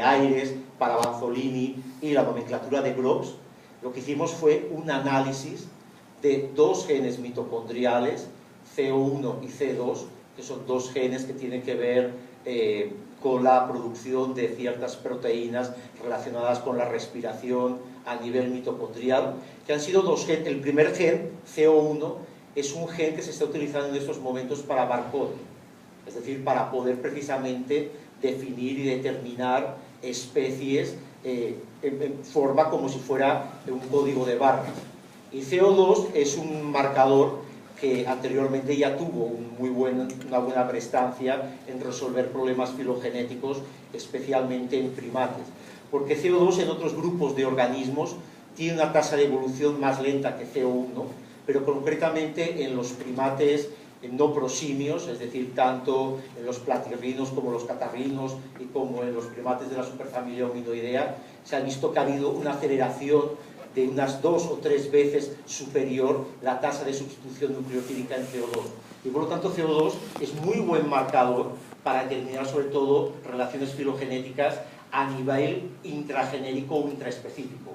Ayres, para Banzolini y la nomenclatura de Groves, lo que hicimos fue un análisis de dos genes mitocondriales, CO1 y C2, que son dos genes que tienen que ver con la producción de ciertas proteínas relacionadas con la respiración a nivel mitocondrial, que han sido dos genes. El primer gen, CO1, es un gen que se está utilizando en estos momentos para barcode, es decir, para poder precisamente definir y determinar especies en forma como si fuera un código de barras. Y CO2 es un marcador que anteriormente ya tuvo una buena prestancia en resolver problemas filogenéticos, especialmente en primates. Porque CO2 en otros grupos de organismos tiene una tasa de evolución más lenta que CO1, pero concretamente en los primates no prosimios, es decir, tanto en los platirrinos como los catarrinos y como en los primates de la superfamilia Hominoidea, se ha visto que ha habido una aceleración de unas 2 o 3 veces superior la tasa de sustitución nucleotídica en CO2. Y por lo tanto CO2 es muy buen marcador para determinar sobre todo relaciones filogenéticas a nivel intragenérico o intraespecífico.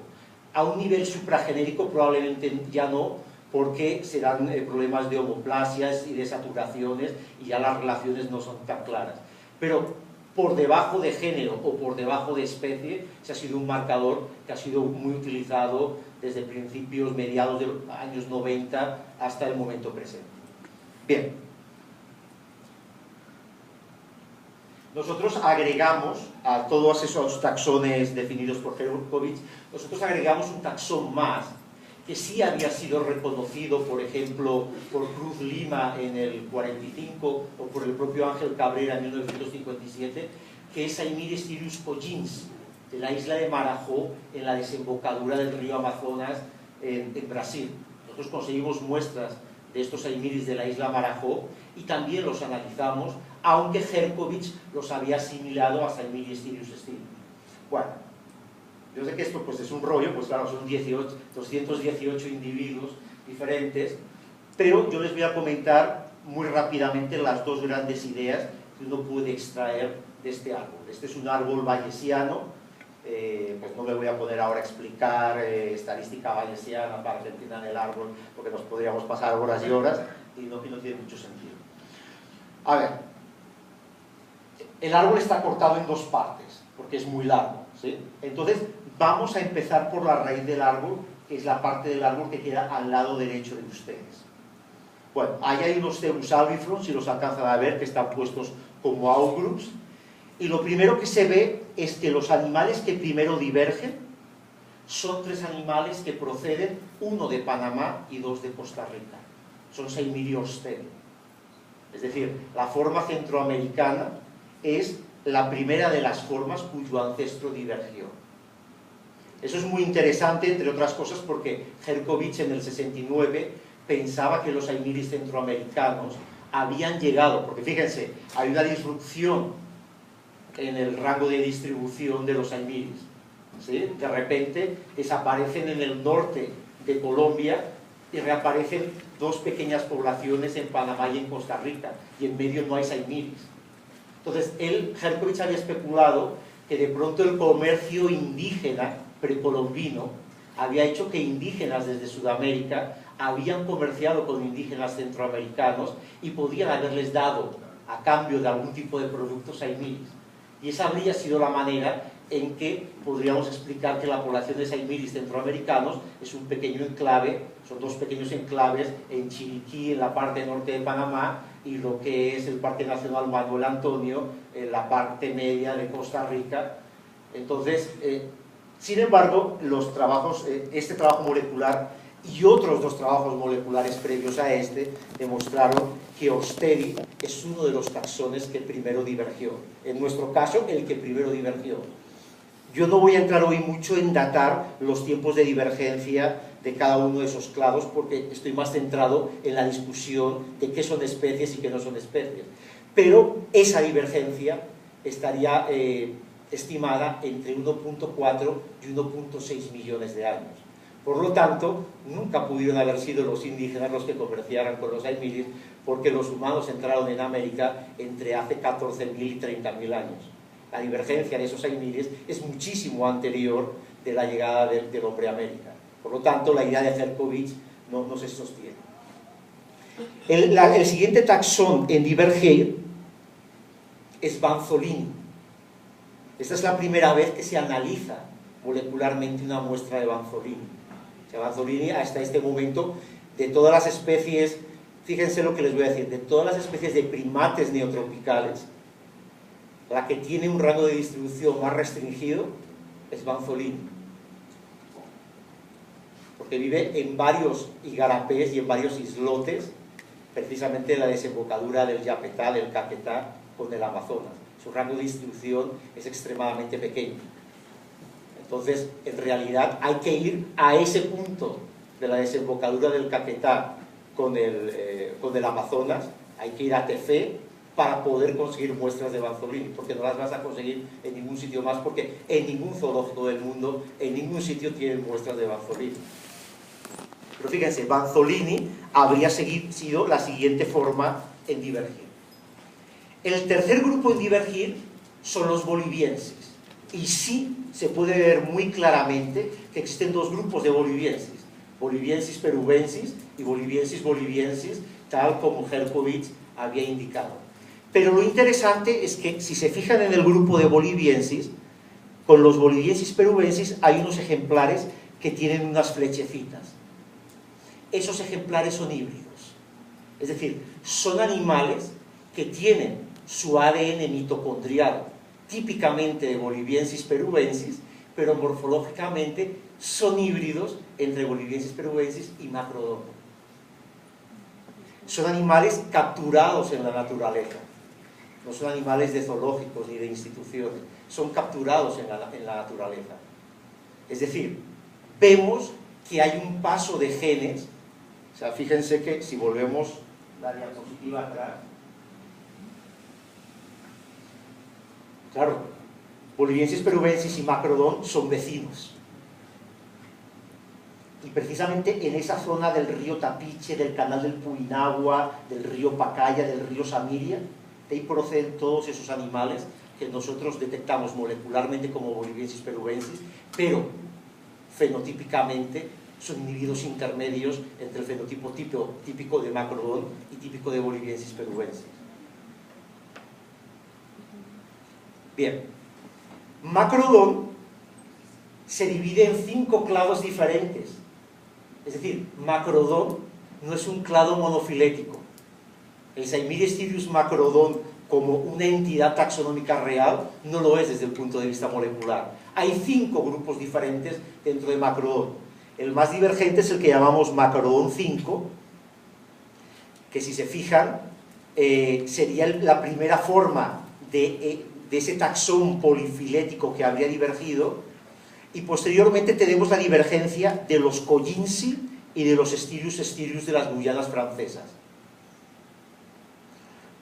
A un nivel supragenérico probablemente ya no, porque se dan problemas de homoplasias y de saturaciones y ya las relaciones no son tan claras. Pero por debajo de género o por debajo de especie, se ha sido un marcador que ha sido muy utilizado desde principios, mediados de los años 90 hasta el momento presente. Bien. Nosotros agregamos a todos esos taxones definidos por Herkovich, nosotros agregamos un taxón más, que sí había sido reconocido, por ejemplo, por Cruz Lima en el 45 o por el propio Ángel Cabrera en 1957, que es Aimyris thyrius pollins, de la isla de Marajó, en la desembocadura del río Amazonas en Brasil. Nosotros conseguimos muestras de estos Aimyris de la isla Marajó y también los analizamos, aunque Herkovich los había asimilado a Aimyris thyrius stili. Bueno, yo sé que esto pues, es un rollo, pues claro, son 218 individuos diferentes, pero yo les voy a comentar muy rápidamente las dos grandes ideas que uno puede extraer de este árbol. Este es un árbol bayesiano, pues no me voy a poner ahora a explicar estadística bayesiana para entender el árbol, porque nos podríamos pasar horas y horas y no tiene mucho sentido. A ver, el árbol está cortado en dos partes, porque es muy largo, ¿sí? Entonces, vamos a empezar por la raíz del árbol, que es la parte del árbol que queda al lado derecho de ustedes. Bueno, ahí hay unos Cebus albifrons, si los alcanzan a ver, que están puestos como outgroups, y lo primero que se ve es que los animales que primero divergen son 3 animales que proceden, uno de Panamá y 2 de Costa Rica. Son Seimiriosteri. Es decir, la forma centroamericana es la primera de las formas cuyo ancestro divergió. Eso es muy interesante, entre otras cosas, porque Herkovich en el 69 pensaba que los Aimyris centroamericanos habían llegado, porque fíjense, hay una disrupción en el rango de distribución de los Aimyris, ¿sí? De repente desaparecen en el norte de Colombia y reaparecen 2 pequeñas poblaciones en Panamá y en Costa Rica, y en medio no hay Aimyris. Entonces, Herkovich había especulado que de pronto el comercio indígena precolombino había hecho que indígenas desde Sudamérica habían comerciado con indígenas centroamericanos y podían haberles dado a cambio de algún tipo de productos Aimyris. Y esa habría sido la manera en que podríamos explicar que la población de Aimyris centroamericanos es un pequeño enclave, son 2 pequeños enclaves en Chiriquí, en la parte norte de Panamá, y lo que es el Parque Nacional Manuel Antonio, en la parte media de Costa Rica. Entonces, sin embargo, los trabajos, este trabajo molecular y otros 2 trabajos moleculares previos a este demostraron que Osteri es uno de los taxones que primero divergió. En nuestro caso, el que primero divergió. Yo no voy a entrar hoy mucho en datar los tiempos de divergencia de cada uno de esos clados, porque estoy más centrado en la discusión de qué son especies y qué no son especies. Pero esa divergencia estaría estimada entre 1.4 y 1.6 millones de años. Por lo tanto, nunca pudieron haber sido los indígenas los que comerciaran con los Aimyris, porque los humanos entraron en América entre hace 14.000 y 30.000 años. La divergencia de esos aimires es muchísimo anterior de la llegada del hombre a América. Por lo tanto, la idea de Herkovich no se sostiene. El siguiente taxón en divergir es Banzolini. Esta es la primera vez que se analiza molecularmente una muestra de Banzolini. O sea, Banzolini hasta este momento, de todas las especies, fíjense lo que les voy a decir, de todas las especies de primates neotropicales, la que tiene un rango de distribución más restringido es Banzolini, porque vive en varios igarapés y en varios islotes, precisamente en la desembocadura del Yapetá, del Caquetá, con el Amazonas. Su rango de distribución es extremadamente pequeño. Entonces, en realidad, hay que ir a ese punto de la desembocadura del Caquetá con el Amazonas, hay que ir a Tefé para poder conseguir muestras de Banzolini, porque no las vas a conseguir en ningún sitio más, porque en ningún zoológico del mundo, en ningún sitio tienen muestras de Banzolini. Pero fíjense, Banzolini habría sido la siguiente forma en divergir. El tercer grupo en divergir son los bolivienses. Y sí se puede ver muy claramente que existen dos grupos de bolivienses, Boliviensis perubensis y Boliviensis boliviensis, tal como Herkovich había indicado. Pero lo interesante es que si se fijan en el grupo de boliviensis, con los Boliviensis perubensis hay unos ejemplares que tienen unas flechecitas. Esos ejemplares son híbridos, es decir, son animales que tienen su ADN mitocondrial típicamente de Boliviensis perubensis, pero morfológicamente son híbridos entre Boliviensis perubensis y Macrodon. Son animales capturados en la naturaleza, no son animales de zoológicos ni de instituciones, son capturados en la naturaleza. Es decir, vemos que hay un paso de genes. O sea, fíjense que si volvemos la diapositiva atrás, claro, Boliviensis perubensis y Macrodon son vecinos. Y precisamente en esa zona del río Tapiche, del canal del Puinagua, del río Pacaya, del río Samiria, de ahí proceden todos esos animales que nosotros detectamos molecularmente como Boliviensis perubensis, pero fenotípicamente son individuos intermedios entre el fenotipo típico de Macrodon y típico de Boliviensis perubensis. Bien, Macrodon se divide en 5 clados diferentes. Es decir, Macrodon no es un clado monofilético. El Saimiriostirius macrodon como una entidad taxonómica real no lo es desde el punto de vista molecular. Hay 5 grupos diferentes dentro de Macrodon. El más divergente es el que llamamos Macrodon 5, que si se fijan sería la primera forma de ese taxón polifilético que habría divergido, y posteriormente tenemos la divergencia de los Collinsi y de los Stirius de las Guyanas francesas.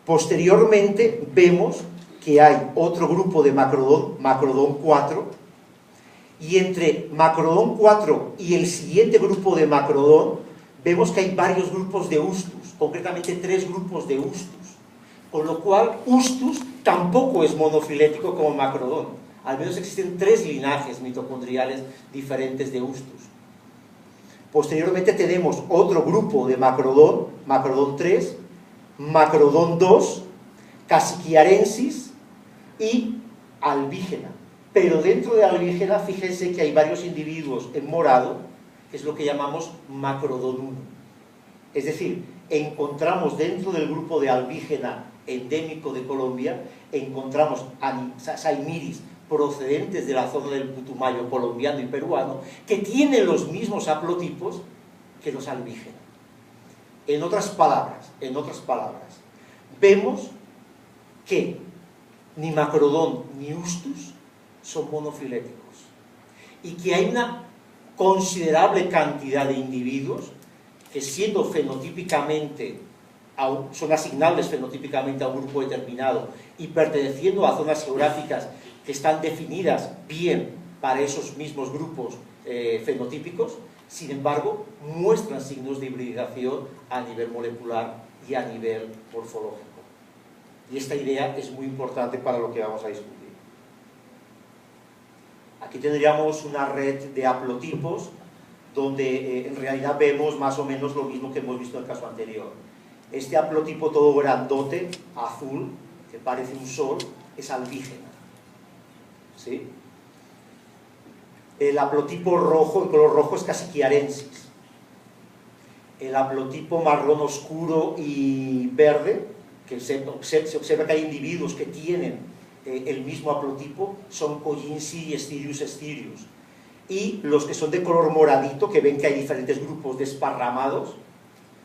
Posteriormente vemos que hay otro grupo de Macrodon 4, y entre Macrodon 4 y el siguiente grupo de Macrodon vemos que hay varios grupos de Ustus, concretamente 3 grupos de Ustus, con lo cual Ustus tampoco es monofilético como Macrodon. Al menos existen 3 linajes mitocondriales diferentes de Ustus. Posteriormente tenemos otro grupo de Macrodon, Macrodon 3, Macrodon 2, Casiquiarensis y Albígena. Pero dentro de Albígena, fíjense que hay varios individuos en morado, que es lo que llamamos Macrodon 1. Es decir, encontramos dentro del grupo de Albígena endémico de Colombia, encontramos Saimiris procedentes de la zona del Putumayo colombiano y peruano, que tienen los mismos haplotipos que los Albígena. En otras palabras, vemos que ni Macrodon ni Ustus son monofiléticos, y que hay una considerable cantidad de individuos que, siendo fenotípicamente, son asignables fenotípicamente a un grupo determinado y perteneciendo a zonas geográficas que están definidas bien para esos mismos grupos fenotípicos, sin embargo, muestran signos de hibridación a nivel molecular y a nivel morfológico. Y esta idea es muy importante para lo que vamos a discutir. Aquí tendríamos una red de haplotipos donde en realidad vemos más o menos lo mismo que hemos visto en el caso anterior. Este haplotipo todo grandote, azul, que parece un sol, es alvígena. ¿Sí? El haplotipo rojo, el color rojo, es casiquiarensis. El haplotipo marrón oscuro y verde, que se observa que hay individuos que tienen el mismo haplotipo, son Collinsi y Stirius stirius. Y los que son de color moradito, que ven que hay diferentes grupos desparramados,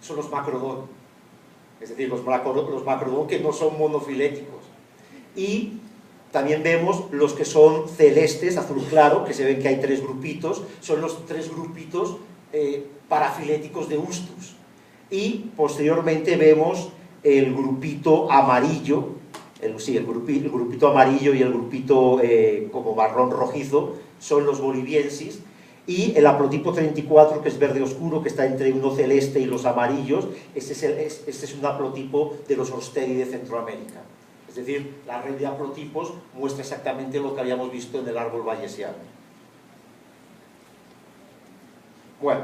son los macrodon. Es decir, los macrodon que no son monofiléticos. Y también vemos los que son celestes, azul claro, que se ven que hay tres grupitos, son los tres grupitos parafiléticos de Ustus. Y posteriormente vemos el grupito amarillo, el grupito amarillo y el grupito como marrón rojizo, son los boliviensis, y el haplotipo 34, que es verde oscuro, que está entre uno celeste y los amarillos, este es un haplotipo de los Horsteri de Centroamérica. Es decir, la red de haplotipos muestra exactamente lo que habíamos visto en el árbol bayesiano. Bueno,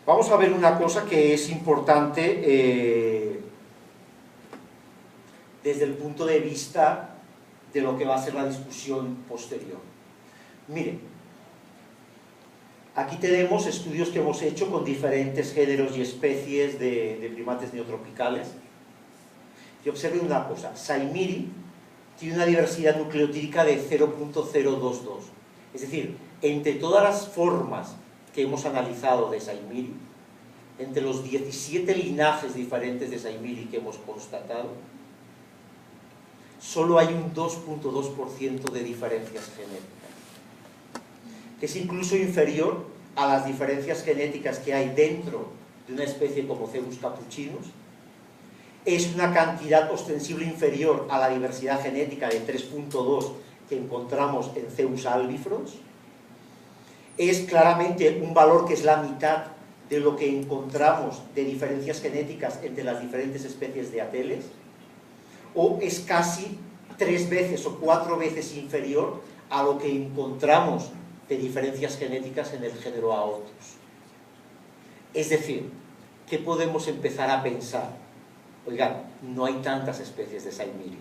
vamos a ver una cosa que es importante desde el punto de vista de lo que va a ser la discusión posterior. Miren, aquí tenemos estudios que hemos hecho con diferentes géneros y especies de primates neotropicales. Y observen una cosa, Saimiri tiene una diversidad nucleotídica de 0.022. Es decir, entre todas las formas que hemos analizado de Saimiri, entre los 17 linajes diferentes de Saimiri que hemos constatado, solo hay un 2.2% de diferencias genéticas, que es incluso inferior a las diferencias genéticas que hay dentro de una especie como Cebus capuchinus. Es una cantidad ostensible inferior a la diversidad genética de 3.2 que encontramos en Cebus albifrons. Es claramente un valor que es la mitad de lo que encontramos de diferencias genéticas entre las diferentes especies de ateles, o es casi 3 veces o 4 veces inferior a lo que encontramos de diferencias genéticas en el género Aotus. Es decir, ¿qué podemos empezar a pensar? Oigan, no hay tantas especies de Saimiri.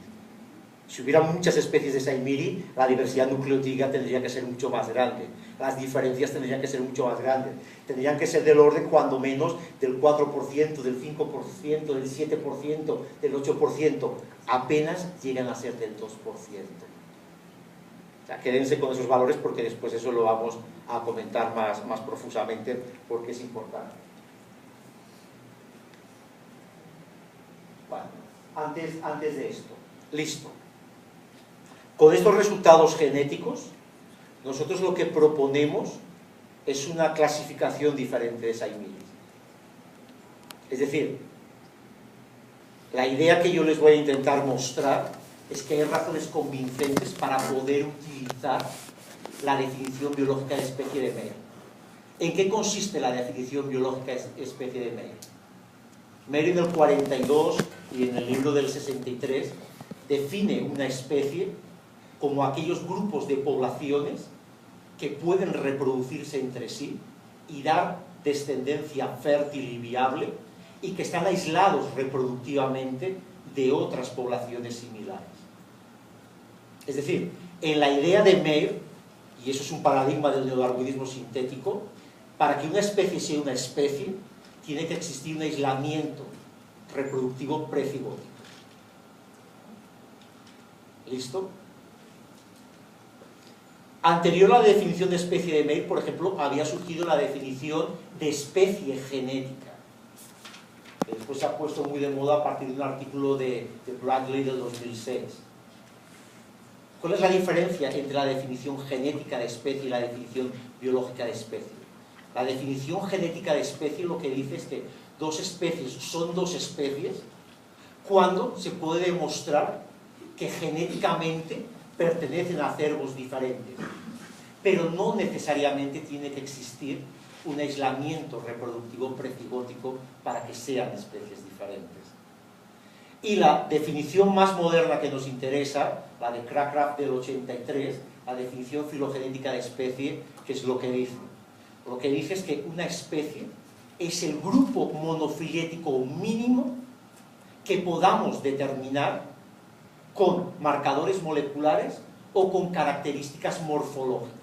Si hubiera muchas especies de Saimiri, la diversidad nucleotídica tendría que ser mucho más grande. Las diferencias tendrían que ser mucho más grandes. Tendrían que ser del orden, cuando menos, del 4%, del 5%, del 7%, del 8%. Apenas llegan a ser del 2%. O sea, quédense con esos valores porque después eso lo vamos a comentar más profusamente porque es importante. Bueno, antes de esto, listo. Con estos resultados genéticos, nosotros lo que proponemos es una clasificación diferente de Saimiri. Es decir, la idea que yo les voy a intentar mostrar es que hay razones convincentes para poder utilizar la definición biológica de especie de Meyer. ¿En qué consiste la definición biológica de especie de Meyer? Meyer en el 42 y en el libro del 63 define una especie como aquellos grupos de poblaciones que pueden reproducirse entre sí y dar descendencia fértil y viable y que están aislados reproductivamente de otras poblaciones similares. Es decir, en la idea de Meyer, y eso es un paradigma del neodarwinismo sintético, para que una especie sea una especie, tiene que existir un aislamiento reproductivo precigótico. ¿Listo? Anterior a la definición de especie de Meyer, por ejemplo, había surgido la definición de especie genética, que después se ha puesto muy de moda a partir de un artículo de Bradley del 2006. ¿Cuál es la diferencia entre la definición genética de especie y la definición biológica de especie? La definición genética de especie lo que dice es que dos especies son dos especies cuando se puede demostrar que genéticamente pertenecen a acervos diferentes, pero no necesariamente tiene que existir un aislamiento reproductivo precigótico para que sean especies diferentes. Y la definición más moderna que nos interesa, la de Crackraft del 83, la definición filogenética de especie, que es lo que dice. Lo que dice es que una especie es el grupo monofilético mínimo que podamos determinar con marcadores moleculares o con características morfológicas.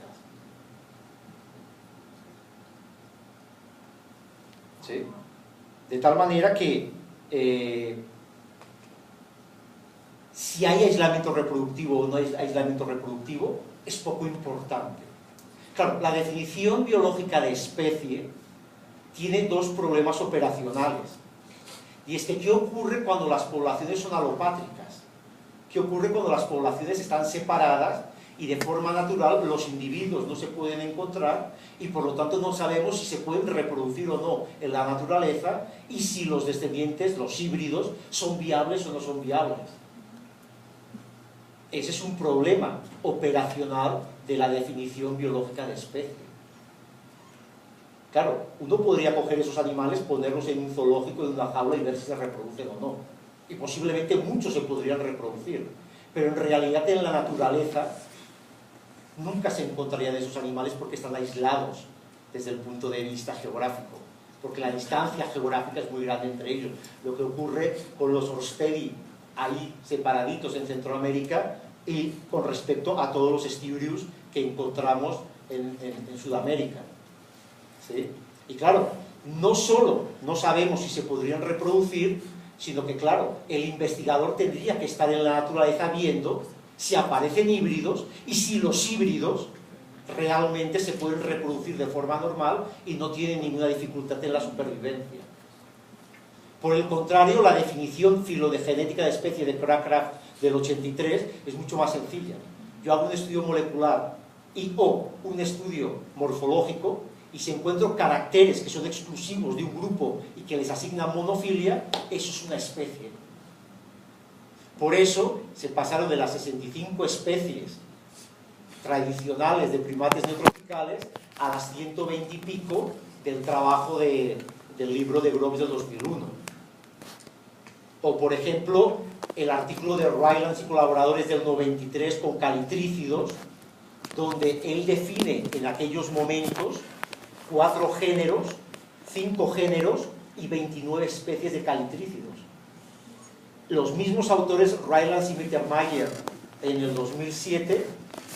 ¿Sí? De tal manera que si hay aislamiento reproductivo o no hay aislamiento reproductivo es poco importante. Claro, la definición biológica de especie tiene dos problemas operacionales. Y es que, ¿qué ocurre cuando las poblaciones son alopátricas? ¿Qué ocurre cuando las poblaciones están separadas y de forma natural los individuos no se pueden encontrar y por lo tanto no sabemos si se pueden reproducir o no en la naturaleza y si los descendientes, los híbridos, son viables o no son viables? Ese es un problema operacional de la definición biológica de especie. Claro, uno podría coger esos animales, ponerlos en un zoológico, en una jaula y ver si se reproducen o no. Y posiblemente muchos se podrían reproducir. Pero en realidad en la naturaleza nunca se encontrarían esos animales porque están aislados desde el punto de vista geográfico. Porque la distancia geográfica es muy grande entre ellos. Lo que ocurre con los Horstedi ahí separaditos en Centroamérica y con respecto a todos los Sturius que encontramos en Sudamérica. ¿Sí? Y claro, no solo no sabemos si se podrían reproducir, sino que claro, el investigador tendría que estar en la naturaleza viendo si aparecen híbridos y si los híbridos realmente se pueden reproducir de forma normal y no tienen ninguna dificultad en la supervivencia. Por el contrario, la definición filogenética de especie de Crackraft del 83 es mucho más sencilla. Yo hago un estudio molecular o un estudio morfológico y si encuentro caracteres que son exclusivos de un grupo y que les asignan monofilia, eso es una especie. Por eso se pasaron de las 65 especies tradicionales de primates neotropicales a las 120 y pico del trabajo del libro de Groves del 2001. O, por ejemplo, el artículo de Rylance y colaboradores del 93 con calitrícidos, donde él define en aquellos momentos 4 géneros, 5 géneros y 29 especies de calitrícidos. Los mismos autores, Rylance y Mittermeier, en el 2007,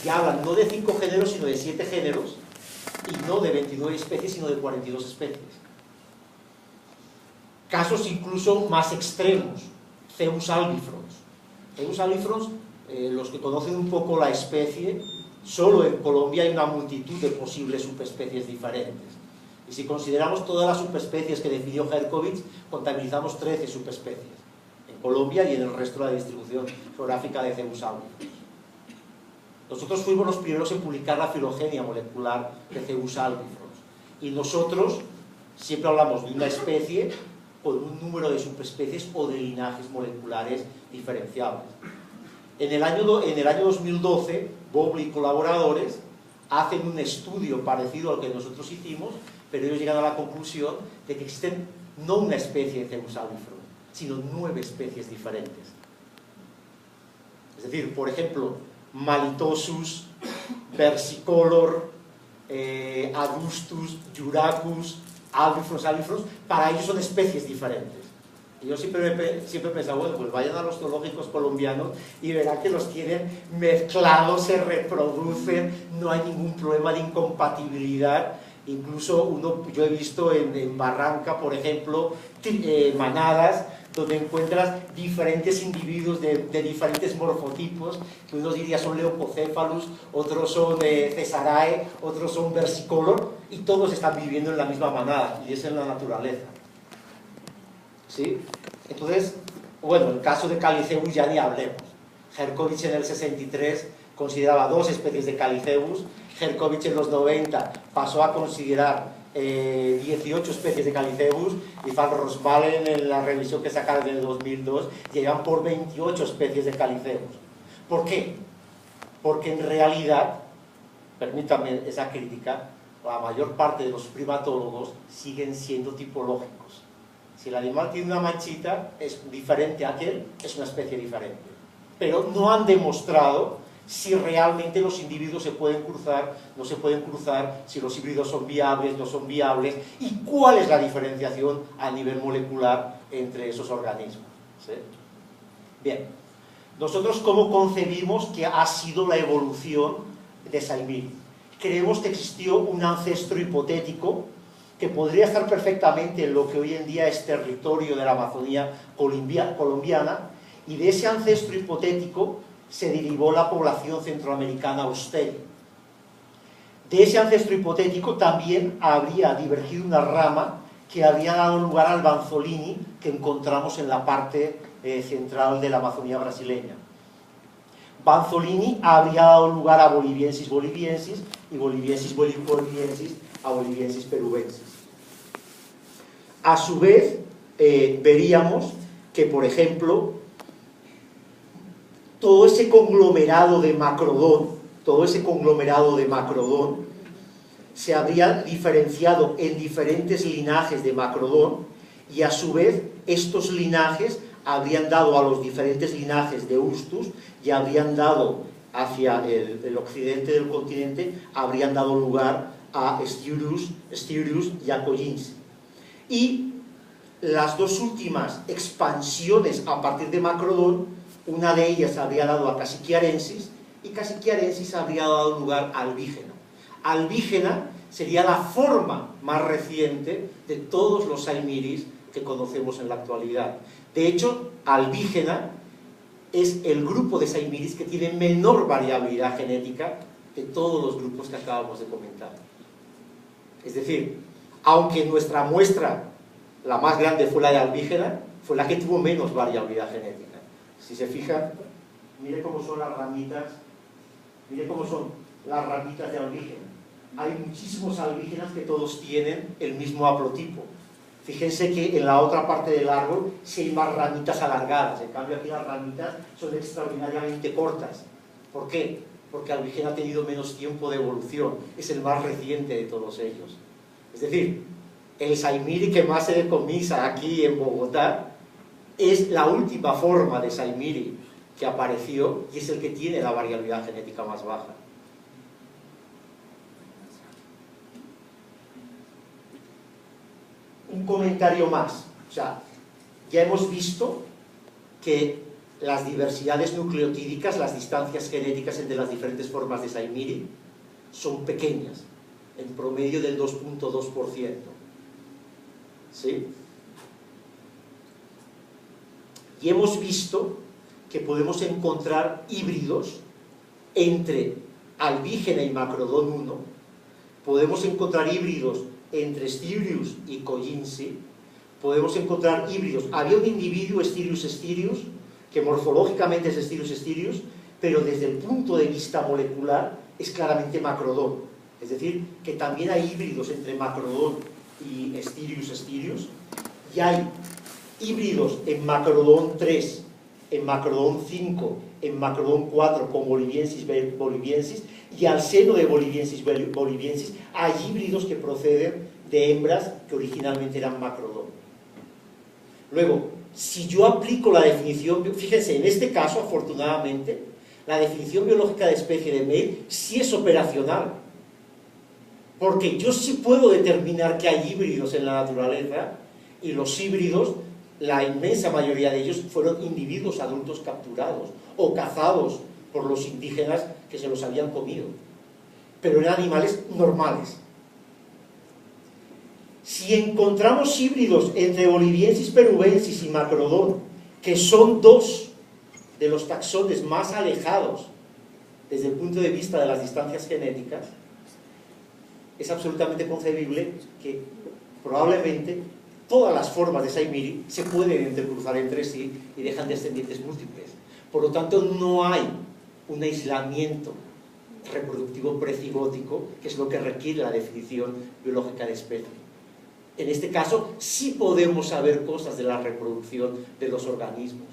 ya hablan no de 5 géneros, sino de 7 géneros, y no de 29 especies, sino de 42 especies. Casos incluso más extremos, Zeus albifrons. Zeus albifrons, los que conocen un poco la especie, solo en Colombia hay una multitud de posibles subespecies diferentes. Y si consideramos todas las subespecies que definió Herkovich, contabilizamos 13 subespecies, en Colombia y en el resto de la distribución geográfica de Zeus albifrons. Nosotros fuimos los primeros en publicar la filogenia molecular de Zeus albifrons. Y nosotros siempre hablamos de una especie con un número de subespecies o de linajes moleculares diferenciables. En el año 2012, Boble y colaboradores hacen un estudio parecido al que nosotros hicimos, pero ellos llegan a la conclusión de que existen no una especie de Zeus albifrons, sino 9 especies diferentes. Es decir, por ejemplo, Malitosus, Versicolor, Adustus, Juracus, albifrons, para ellos son especies diferentes. Y yo siempre he pensado, bueno, pues vayan a los zoológicos colombianos y verán que los tienen mezclados, se reproducen, no hay ningún problema de incompatibilidad. Incluso yo he visto en Barranca, por ejemplo, manadas donde encuentras diferentes individuos de diferentes morfotipos, que unos dirían son Leucocéphalus, otros son Cesarae, otros son Versicolor, y todos están viviendo en la misma manada, y es en la naturaleza. ¿Sí? Entonces, bueno, el caso de Caliceus ya ni hablemos. Herkovich en el 63 consideraba 2 especies de Caliceus, Herkovich en los 90 pasó a considerar 18 especies de Caliceus, y Van Rosmalen en la revisión que sacaron en el 2002 llegan por 28 especies de Caliceus. ¿Por qué? Porque en realidad, permítanme esa crítica, la mayor parte de los primatólogos siguen siendo tipológicos. Si el animal tiene una manchita, es diferente a aquel, es una especie diferente. Pero no han demostrado si realmente los individuos se pueden cruzar, no se pueden cruzar, si los híbridos son viables, no son viables, y cuál es la diferenciación a nivel molecular entre esos organismos. ¿Sí? Bien, nosotros ¿cómo concebimos que ha sido la evolución de Saimiri? Creemos que existió un ancestro hipotético que podría estar perfectamente en lo que hoy en día es territorio de la Amazonía colombiana, y de ese ancestro hipotético se derivó la población centroamericana austeri. De ese ancestro hipotético también habría divergido una rama que habría dado lugar al Banzolini que encontramos en la parte central de la Amazonía brasileña. Banzolini habría dado lugar a Boliviensis boliviensis y Boliviensis boliviensis a Boliviensis peruvensis. A su vez, veríamos que, por ejemplo, todo ese conglomerado de Macrodon se habría diferenciado en diferentes linajes de Macrodon, y a su vez estos linajes habrían dado a los diferentes linajes de Eustus y habrían dado hacia el occidente del continente, habrían dado lugar a Styrius y a Collinsi. Y las dos últimas expansiones a partir de Macrodon, una de ellas habría dado a Casiquiarensis, y Casiquiarensis habría dado lugar a Albígena. Albígena sería la forma más reciente de todos los saimiris que conocemos en la actualidad. De hecho, Albígena es el grupo de saimiris que tiene menor variabilidad genética de todos los grupos que acabamos de comentar. Es decir, aunque nuestra muestra, la más grande fue la de Albígena, fue la que tuvo menos variabilidad genética. Si se fijan, mire cómo son las ramitas, mire cómo son las ramitas de Albígena. Hay muchísimos albígenas que todos tienen el mismo haplotipo. Fíjense que en la otra parte del árbol sí hay más ramitas alargadas, en cambio aquí las ramitas son extraordinariamente cortas. ¿Por qué? Porque Albígena ha tenido menos tiempo de evolución, es el más reciente de todos ellos. Es decir, el saimiri que más se decomisa aquí en Bogotá es la última forma de saimiri que apareció y es el que tiene la variabilidad genética más baja. Un comentario más, o sea, ya hemos visto que las diversidades nucleotídicas, las distancias genéticas entre las diferentes formas de saimiri son pequeñas, en promedio del 2.2%. ¿Sí? Y hemos visto que podemos encontrar híbridos entre Albígena y Macrodon 1, podemos encontrar híbridos entre Styrius y Collinsi, podemos encontrar híbridos. Había un individuo Styrius que morfológicamente es Styrius, pero desde el punto de vista molecular es claramente Macrodon. Es decir, que también hay híbridos entre Macrodon y Styrius, y hay híbridos en Macrodon 3, en Macrodon 5, en Macrodon 4 con Boliviensis boliviensis, y al seno de Boliviensis boliviensis hay híbridos que proceden de hembras que originalmente eran Macrodon. Luego, si yo aplico la definición, fíjense, en este caso, afortunadamente, la definición biológica de especie de Weil sí es operacional, porque yo sí puedo determinar que hay híbridos en la naturaleza, y los híbridos, la inmensa mayoría de ellos fueron individuos adultos capturados o cazados por los indígenas que se los habían comido, pero eran animales normales. Si encontramos híbridos entre Boliviensis peruvensis y Macrodon, que son dos de los taxones más alejados desde el punto de vista de las distancias genéticas, es absolutamente concebible que probablemente todas las formas de saimiri se pueden intercruzar entre sí y dejan descendientes múltiples. Por lo tanto, no hay un aislamiento reproductivo precigótico, que es lo que requiere la definición biológica de especie. En este caso, sí podemos saber cosas de la reproducción de los organismos,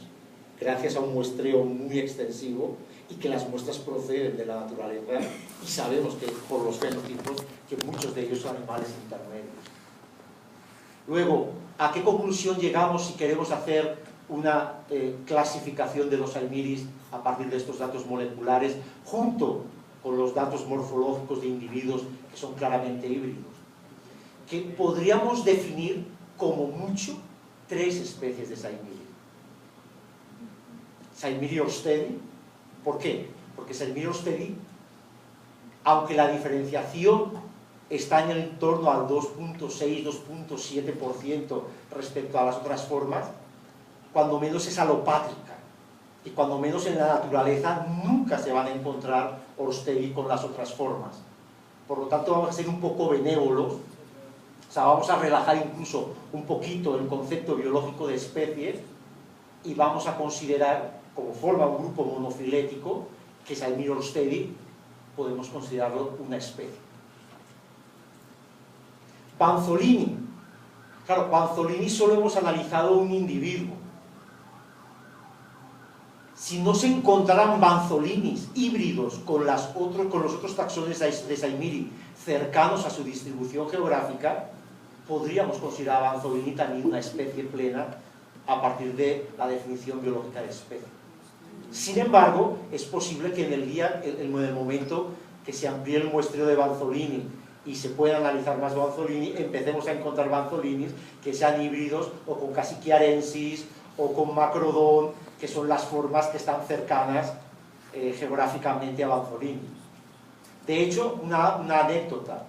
gracias a un muestreo muy extensivo, y que las muestras proceden de la naturaleza, y sabemos que por los fenotipos que muchos de ellos son animales intermedios. Luego, ¿a qué conclusión llegamos si queremos hacer una clasificación de los saimiris a partir de estos datos moleculares, junto con los datos morfológicos de individuos que son claramente híbridos, que podríamos definir como mucho 3 especies de saimiri. Saimiri orstedi, ¿por qué? Porque Saimiri orstedi, aunque la diferenciación está en el entorno al 2.6-2.7% respecto a las otras formas, cuando menos es alopátrica, y cuando menos en la naturaleza nunca se van a encontrar orstedi con las otras formas. Por lo tanto, vamos a ser un poco benévolos, o sea, vamos a relajar incluso un poquito el concepto biológico de especies y vamos a considerar, como forma un grupo monofilético, que Saimiri orstedi podemos considerarlo una especie. Banzolini. Claro, Banzolini solo hemos analizado un individuo. Si no se encontraran Banzolinis híbridos con los otros taxones de Saimiri cercanos a su distribución geográfica, podríamos considerar a Banzolini también una especie plena a partir de la definición biológica de especie. Sin embargo, es posible que en el momento que se amplíe el muestreo de Banzolini y se pueda analizar más Banzolini, empecemos a encontrar Banzolinis que sean híbridos o con Casiquiarensis o con Macrodon, que son las formas que están cercanas geográficamente a Banzolini. De hecho, una anécdota.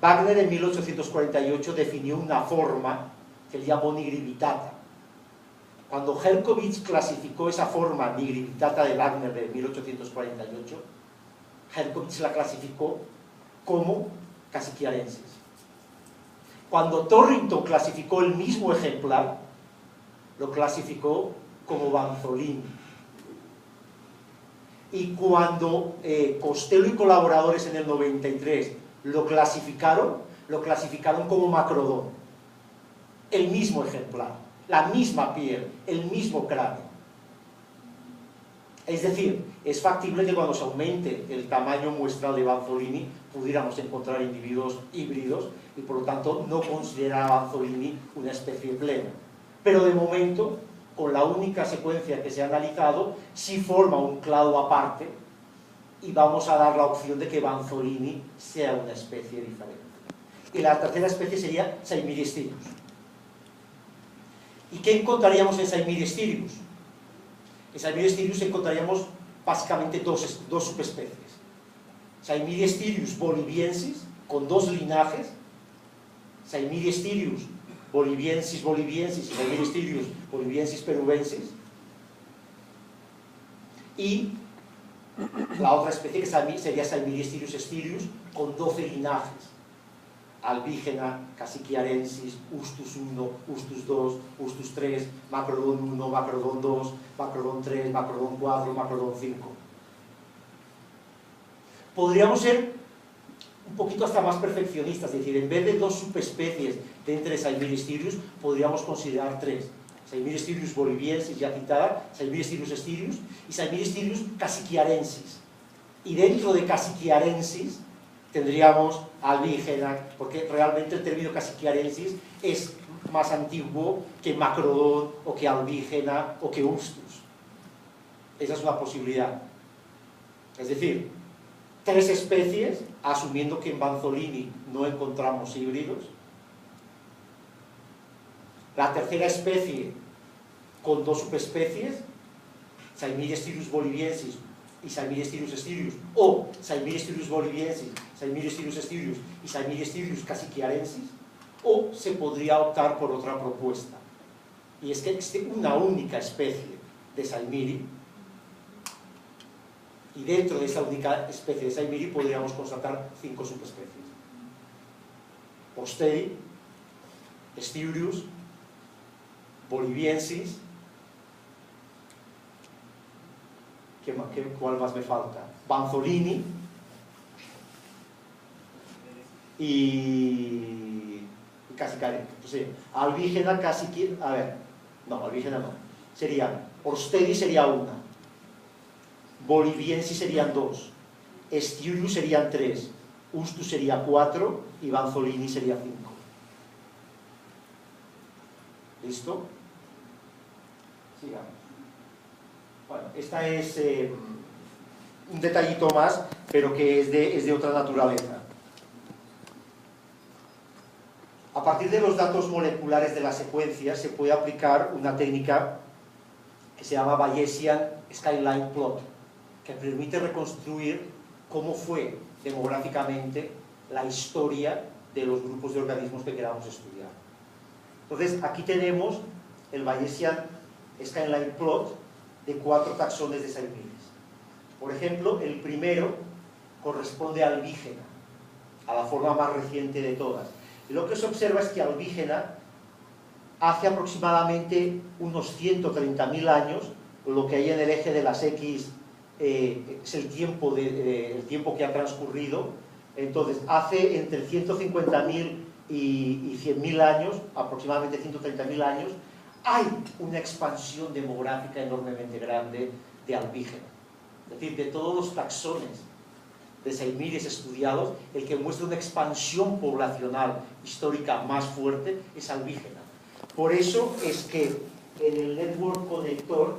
Wagner en 1848 definió una forma que él llamó nigrivitata. Cuando Herkovich clasificó esa forma nigrivitata de Wagner de 1848, Herkovich la clasificó como Casiquiarensis. Cuando Torrington clasificó el mismo ejemplar, lo clasificó como Banzolini. Y cuando Costello y colaboradores en el 93 lo clasificaron como Macrodon. El mismo ejemplar, la misma piel, el mismo cráneo. Es decir, es factible que cuando se aumente el tamaño muestral de Banzolini pudiéramos encontrar individuos híbridos y por lo tanto no considerar a Banzolini una especie plena. Pero de momento, con la única secuencia que se ha analizado, sí forma un clado aparte y vamos a dar la opción de que Banzolini sea una especie diferente. Y la tercera especie sería Saimiri styrus. ¿Y qué encontraríamos en Saimiri styrus? En Saimiri styrus encontraríamos básicamente dos subespecies. Saimiri styrus boliviensis, con 2 linajes, Saimiri styrus boliviensis y Saimiri styrus boliviensis perubensis, y la otra especie que sería Saimiri styrus con 12 linajes: Albígena, Casiquiarensis, Ustus 1, Ustus 2, Ustus 3, Macrodon 1, Macrodon 2, Macrodon 3, Macrodon 4, Macrodon 5. Podríamos ser un poquito hasta más perfeccionistas, es decir, en vez de 2 subespecies de entre Saimiri styrus, podríamos considerar 3. Saimiri styrus boliviensis, ya citada, Saimiri styrus y Saimiri styrus casiquiarensis. Y dentro de Casiquiarensis tendríamos Albígena, porque realmente el término Casiquiarensis es más antiguo que Macrodon o que Albígena o que Ustus. Esa es una posibilidad. Es decir, 3 especies, asumiendo que en Banzolini no encontramos híbridos. La tercera especie con 2 subespecies, Saimiri styrus boliviensis y Saimiri styrus, o Saimiri styrus boliviensis, Saimiri styrus y Saimiri styrus casiquiarensis, o se podría optar por otra propuesta, y es que existe una única especie de Saimiri, y dentro de esa única especie de Saimiri podríamos constatar 5 subespecies: Orstedi, Styrus, boliviensis. ¿Cuál más me falta? Banzolini y Casiquiarensis. Sí. Albígena, Casiquiarensis. A ver, no, Albígena no. Serían, Orstedi sería 1, boliviensis serían 2, Styrus serían 3, Ustus sería 4 y Banzolini sería 5. ¿Listo? Sigamos. Bueno, esta es un detallito más, pero que es de otra naturaleza. A partir de los datos moleculares de la secuencia se puede aplicar una técnica que se llama Bayesian Skyline Plot, que permite reconstruir cómo fue demográficamente la historia de los grupos de organismos que queramos estudiar. Entonces, aquí tenemos el Bayesian Skyline Plot de 4 taxones de Saccharomyces. Por ejemplo, el primero corresponde a Albigena, a la forma más reciente de todas. Y lo que se observa es que Albigena hace aproximadamente unos 130.000 años, lo que hay en el eje de las X es el tiempo que ha transcurrido. Entonces, hace entre 150.000 y 100.000 años, aproximadamente 130.000 años, hay una expansión demográfica enormemente grande de Albigena. Es decir, de todos los taxones de Saccharomyces estudiados, el que muestra una expansión poblacional histórica más fuerte es Albigena. Por eso es que en el network conector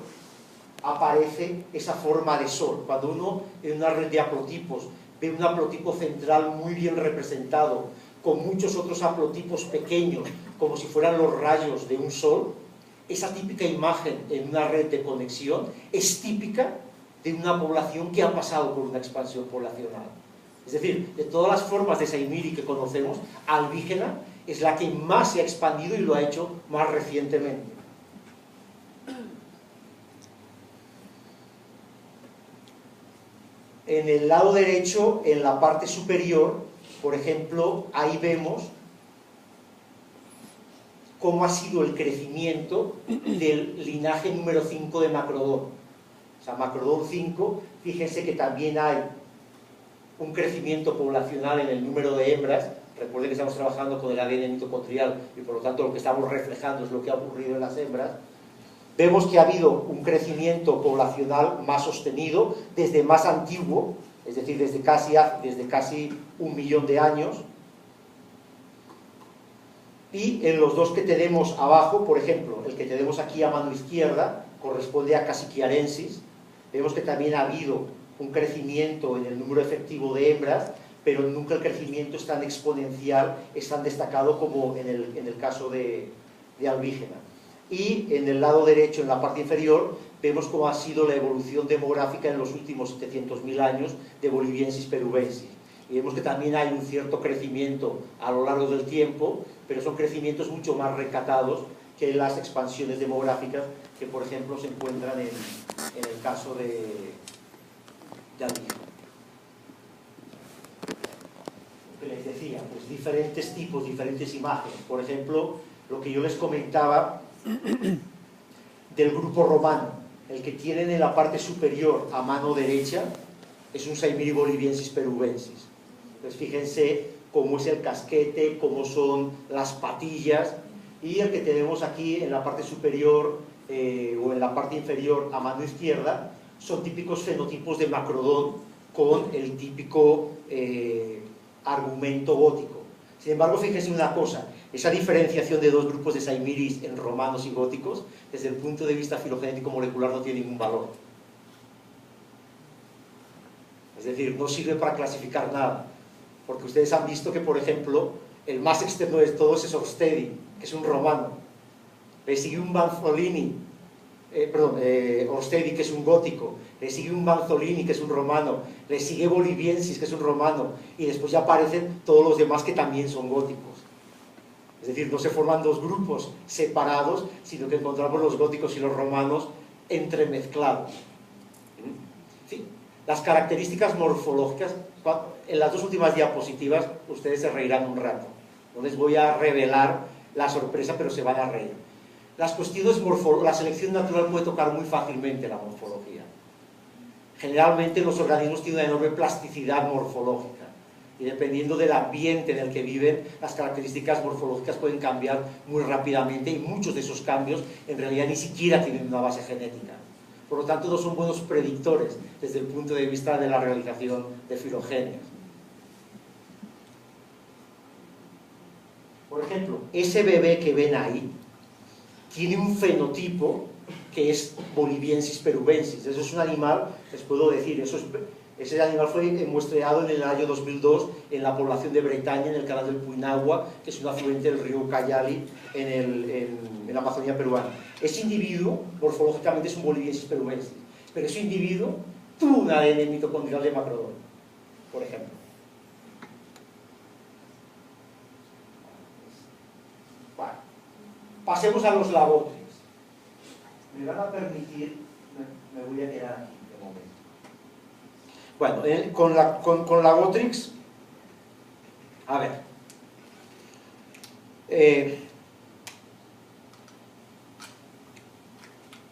aparece esa forma de sol. Cuando uno en una red de haplotipos ve un haplotipo central muy bien representado, con muchos otros haplotipos pequeños, como si fueran los rayos de un sol, esa típica imagen en una red de conexión es típica de una población que ha pasado por una expansión poblacional. Es decir, de todas las formas de Saccharomyces que conocemos, Albigena es la que más se ha expandido y lo ha hecho más recientemente. En el lado derecho, en la parte superior, por ejemplo, ahí vemos cómo ha sido el crecimiento del linaje número 5 de Macrodon. O sea, Macrodon 5, fíjense que también hay un crecimiento poblacional en el número de hembras. Recuerden que estamos trabajando con el ADN mitocondrial y por lo tanto lo que estamos reflejando es lo que ha ocurrido en las hembras. Vemos que ha habido un crecimiento poblacional más sostenido desde más antiguo, es decir, desde casi 1.000.000 de años. Y en los dos que tenemos abajo, por ejemplo, el que tenemos aquí a mano izquierda corresponde a Casiquiarensis. Vemos que también ha habido un crecimiento en el número efectivo de hembras, pero nunca el crecimiento es tan exponencial, es tan destacado como en el caso de Albigena. Y en el lado derecho, en la parte inferior, vemos cómo ha sido la evolución demográfica en los últimos 700.000 años de Boliviensis perubensis. Y vemos que también hay un cierto crecimiento a lo largo del tiempo, pero son crecimientos mucho más recatados que las expansiones demográficas que, por ejemplo, se encuentran en el caso de Albigena. Lo que les decía, pues diferentes tipos, diferentes imágenes. Por ejemplo, lo que yo les comentaba del grupo romano, el que tienen en la parte superior a mano derecha es un Saccharomyces boliviensis perubensis. Entonces fíjense cómo es el casquete, cómo son las patillas, y el que tenemos aquí en la parte superior o en la parte inferior a mano izquierda son típicos fenotipos de Macrodon con el típico argumento gótico. Sin embargo, fíjense una cosa, esa diferenciación de dos grupos de Saccharomyces en romanos y góticos, desde el punto de vista filogenético molecular no tiene ningún valor. Es decir, no sirve para clasificar nada, porque ustedes han visto que, por ejemplo, el más externo de todos es Orstedi, que es un romano. Le sigue un Banzolini, Orstedi, que es un gótico. Le sigue un Banzolini, que es un romano. Le sigue Boliviensis, que es un romano. Y después ya aparecen todos los demás que también son góticos. Es decir, no se forman dos grupos separados, sino que encontramos los góticos y los romanos entremezclados. ¿Sí? Las características morfológicas, en las dos últimas diapositivas, ustedes se reirán un rato. No les voy a revelar la sorpresa, pero se van a reír. Las cuestiones la selección natural puede tocar muy fácilmente la morfología. Generalmente los organismos tienen una enorme plasticidad morfológica y dependiendo del ambiente en el que viven, las características morfológicas pueden cambiar muy rápidamente y muchos de esos cambios en realidad ni siquiera tienen una base genética. Por lo tanto, no son buenos predictores desde el punto de vista de la realización de filogenias. Por ejemplo, ese bebé que ven ahí tiene un fenotipo que es Boliviensis perubensis. Eso es un animal, les puedo decir, ese animal fue muestreado en el año 2002 en la población de Bretaña, en el canal del Puinagua, que es un afluente del río Ucayali en la Amazonía peruana. Ese individuo, morfológicamente, es un Boliviensis perubensis, pero ese individuo tuvo un ADN mitocondrial de macrodonio, por ejemplo. Vale. Pasemos a los lagotrix. Me van a permitir, me voy a quedar aquí de momento. Bueno, con lagotrix, a ver,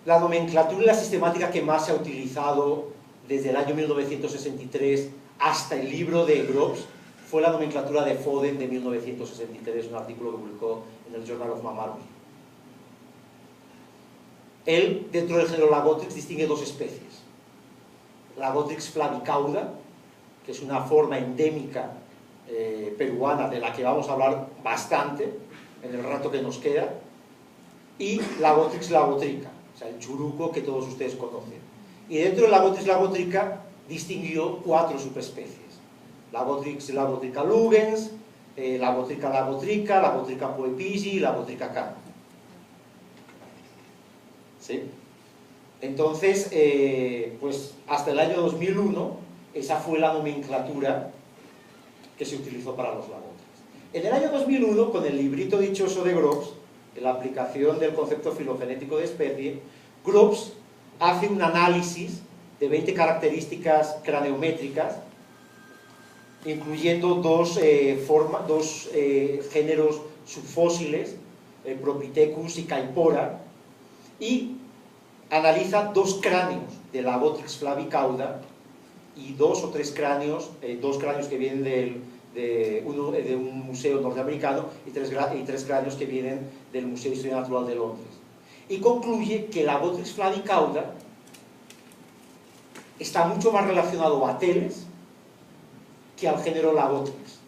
la nomenclatura y la sistemática que más se ha utilizado desde el año 1963 hasta el libro de Groves fue la nomenclatura de Foden de 1963, un artículo que publicó en el Journal of Mammalogy. Él, dentro del género Lagotrix, distingue dos especies. Lagotrix flavicauda, que es una forma endémica peruana de la que vamos a hablar bastante en el rato que nos queda, y Lagotrix lagotrica, o sea, el churuco que todos ustedes conocen. Y dentro de Lagotrix lagotrica distinguió 4 subespecies. Lagotrix lagotrica lugens, Lagotrica lagotrica, Lagotrica poepisi y Lagotrica cana. ¿Sí? Entonces, pues hasta el año 2001, esa fue la nomenclatura que se utilizó para los lagotrix. En el año 2001, con el librito dichoso de Groves, en la aplicación del concepto filogenético de especie, Groves hace un análisis de 20 características craneométricas, incluyendo dos géneros subfósiles, Propithecus y Caipora, y analiza 2 cráneos de Lagotrix flavicauda y 2 o 3 cráneos, 2 cráneos que vienen de un museo norteamericano y 3 cráneos que vienen del Museo de Historia Natural de Londres. Y concluye que Lagotrix flavicauda está mucho más relacionado a Teles que al género Lagotrix.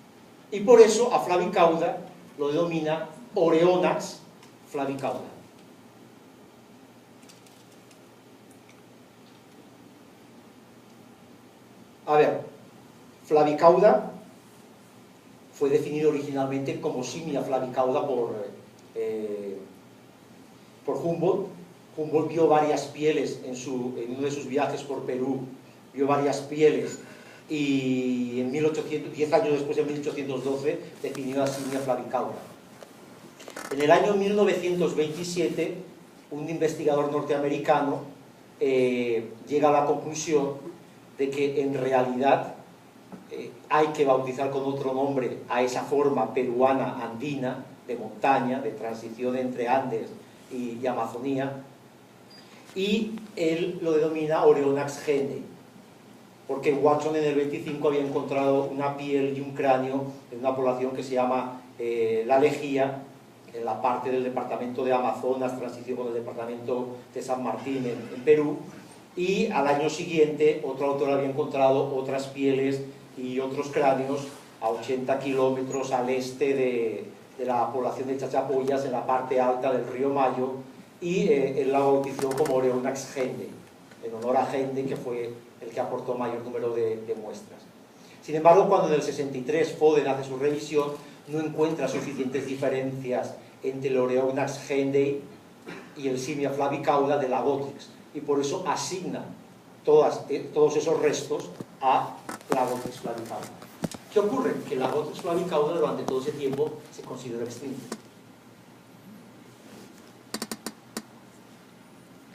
Y por eso a flavicauda lo denomina Oreonax flavicauda. A ver, flavicauda fue definido originalmente como Simia flavicauda por Humboldt. Humboldt vio varias pieles en uno de sus viajes por Perú, vio varias pieles y en 10 años después, en 1812, definió a Simia flavicauda. En el año 1927, un investigador norteamericano llega a la conclusión de que en realidad hay que bautizar con otro nombre a esa forma peruana andina, de montaña, de transición entre Andes y Amazonía, y él lo denomina Oreonax hendei, porque Watson en el 25 había encontrado una piel y un cráneo en una población que se llama La Lejía, en la parte del departamento de Amazonas, transición con el departamento de San Martín en Perú, y al año siguiente otro autor había encontrado otras pieles y otros cráneos a 80 kilómetros al este de la población de Chachapoyas, en la parte alta del río Mayo, y él la bautizó como Oreonax hendei, en honor a Hendei, que fue el que aportó mayor número de muestras. Sin embargo, cuando en el 63 Foden hace su revisión, no encuentra suficientes diferencias entre el Oreonax hendei y el Simia flavicauda de Lagotrix, y por eso asigna todos esos restos a Lagotrix flavicauda. ¿Qué ocurre? Que Lagotrix flavicauda durante todo ese tiempo se consideró extinto.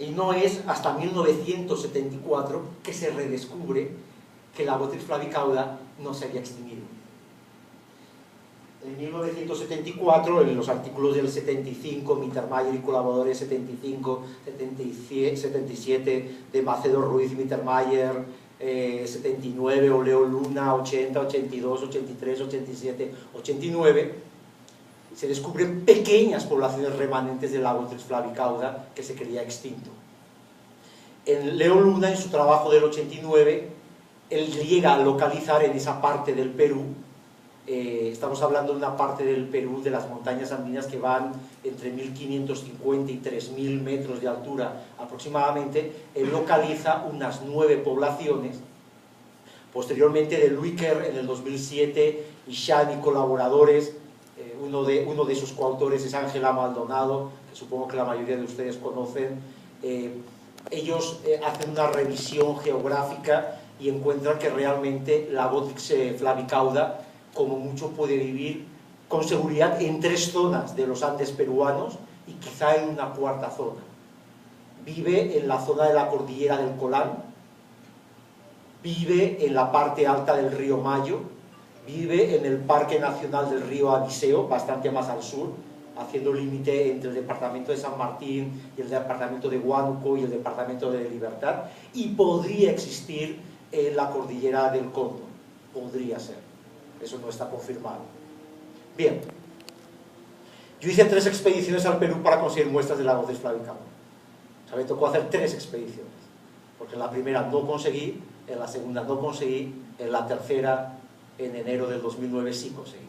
Y no es hasta 1974 que se redescubre que Lagotrix flavicauda no se había extinguido. En 1974, en los artículos del 75, Mittermeier y colaboradores 75, 77 de Macedo Ruiz y Mittermeier, 79, Oleo Luna, 80, 82, 83, 87, 89, se descubren pequeñas poblaciones remanentes de Lagotrix flavicauda que se creía extinto. En Leo Luna, en su trabajo del 89, él llega a localizar en esa parte del Perú estamos hablando de una parte del Perú, de las montañas andinas, que van entre 1550 y 3000 metros de altura aproximadamente. Él localiza unas 9 poblaciones. Posteriormente, de Luiker en el 2007, y Shan y colaboradores, uno de sus coautores es Ángela Maldonado, que supongo que la mayoría de ustedes conocen. Ellos hacen una revisión geográfica y encuentran que realmente la Botrix flavicauda, como mucho, puede vivir con seguridad en 3 zonas de los Andes peruanos y quizá en una 4ª zona. Vive en la zona de la cordillera del Colán, vive en la parte alta del río Mayo, vive en el Parque Nacional del río Abiseo, bastante más al sur, haciendo límite entre el departamento de San Martín y el departamento de Huánuco y el departamento de Libertad, y podría existir en la cordillera del Cóndor, podría ser. Eso no está confirmado. Bien, yo hice 3 expediciones al Perú para conseguir muestras de la Botrix flavicauda. O sea, me tocó hacer 3 expediciones, porque en la primera no conseguí, en la segunda no conseguí, en la tercera, en enero del 2009, sí conseguí.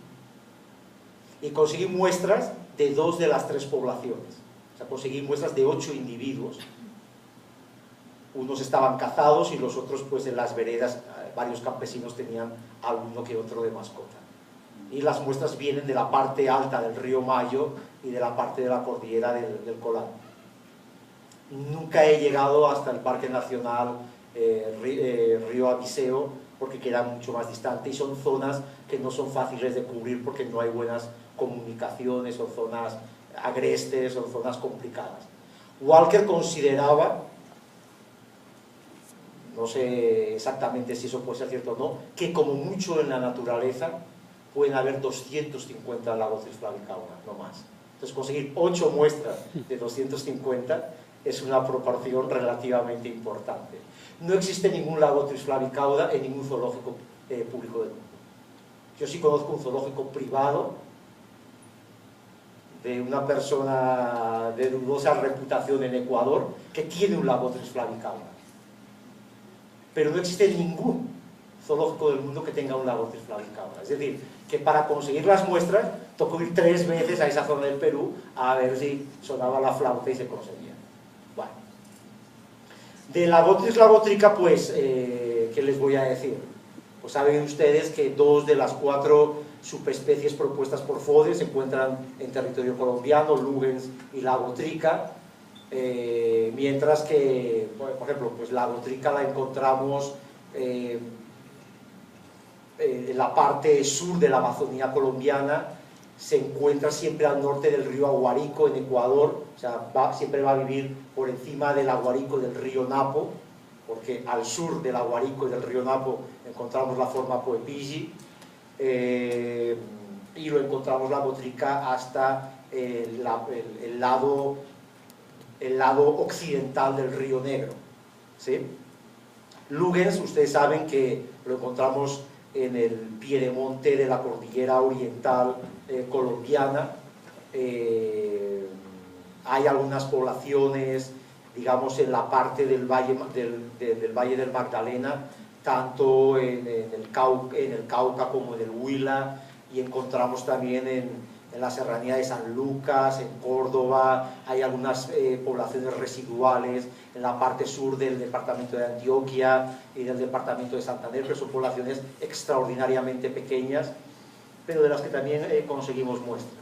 Y conseguí muestras de 2 de las 3 poblaciones. O sea, conseguí muestras de 8 individuos. Unos estaban cazados y los otros, pues, en las veredas, varios campesinos tenían alguno que otro de mascota. Y las muestras vienen de la parte alta del río Mayo y de la parte de la cordillera del Colán. Nunca he llegado hasta el Parque Nacional Río Abiseo, porque queda mucho más distante y son zonas que no son fáciles de cubrir porque no hay buenas comunicaciones, son zonas agrestes, son zonas complicadas. Walker consideraba, no sé exactamente si eso puede ser cierto o no, que como mucho en la naturaleza pueden haber 250 Botrix flavicauda, no más. Entonces, conseguir 8 muestras de 250 es una proporción relativamente importante. No existe ningún Botrix flavicauda en ningún zoológico público del mundo. Yo sí conozco un zoológico privado de una persona de dudosa reputación en Ecuador que tiene un Botrix flavicauda. Pero no existe ningún zoológico del mundo que tenga un Botrix flavicauda. Es decir, que para conseguir las muestras tocó ir 3 veces a esa zona del Perú a ver si sonaba la flauta y se conseguía. Bueno. De la Botrix labotrica, pues, ¿qué les voy a decir? Pues saben ustedes que 2 de las 4 subespecies propuestas por FODE se encuentran en territorio colombiano, Lugens y la botrica. Mientras que, por ejemplo, pues la botrica la encontramos en la parte sur de la Amazonía colombiana, se encuentra siempre al norte del río Aguarico en Ecuador, o sea, siempre va a vivir por encima del Aguarico del río Napo, porque al sur del Aguarico y del río Napo encontramos la forma Poepigi, y lo encontramos la botrica hasta el lado occidental del río Negro, ¿sí? Lugens, ustedes saben que lo encontramos en el piedemonte de la cordillera oriental colombiana. Hay algunas poblaciones, digamos, en la parte del valle del Magdalena, tanto en el Cauca como en el Huila, y encontramos también en la serranía de San Lucas, en Córdoba, hay algunas poblaciones residuales en la parte sur del departamento de Antioquia y del departamento de Santander, pero son poblaciones extraordinariamente pequeñas, pero de las que también conseguimos muestras.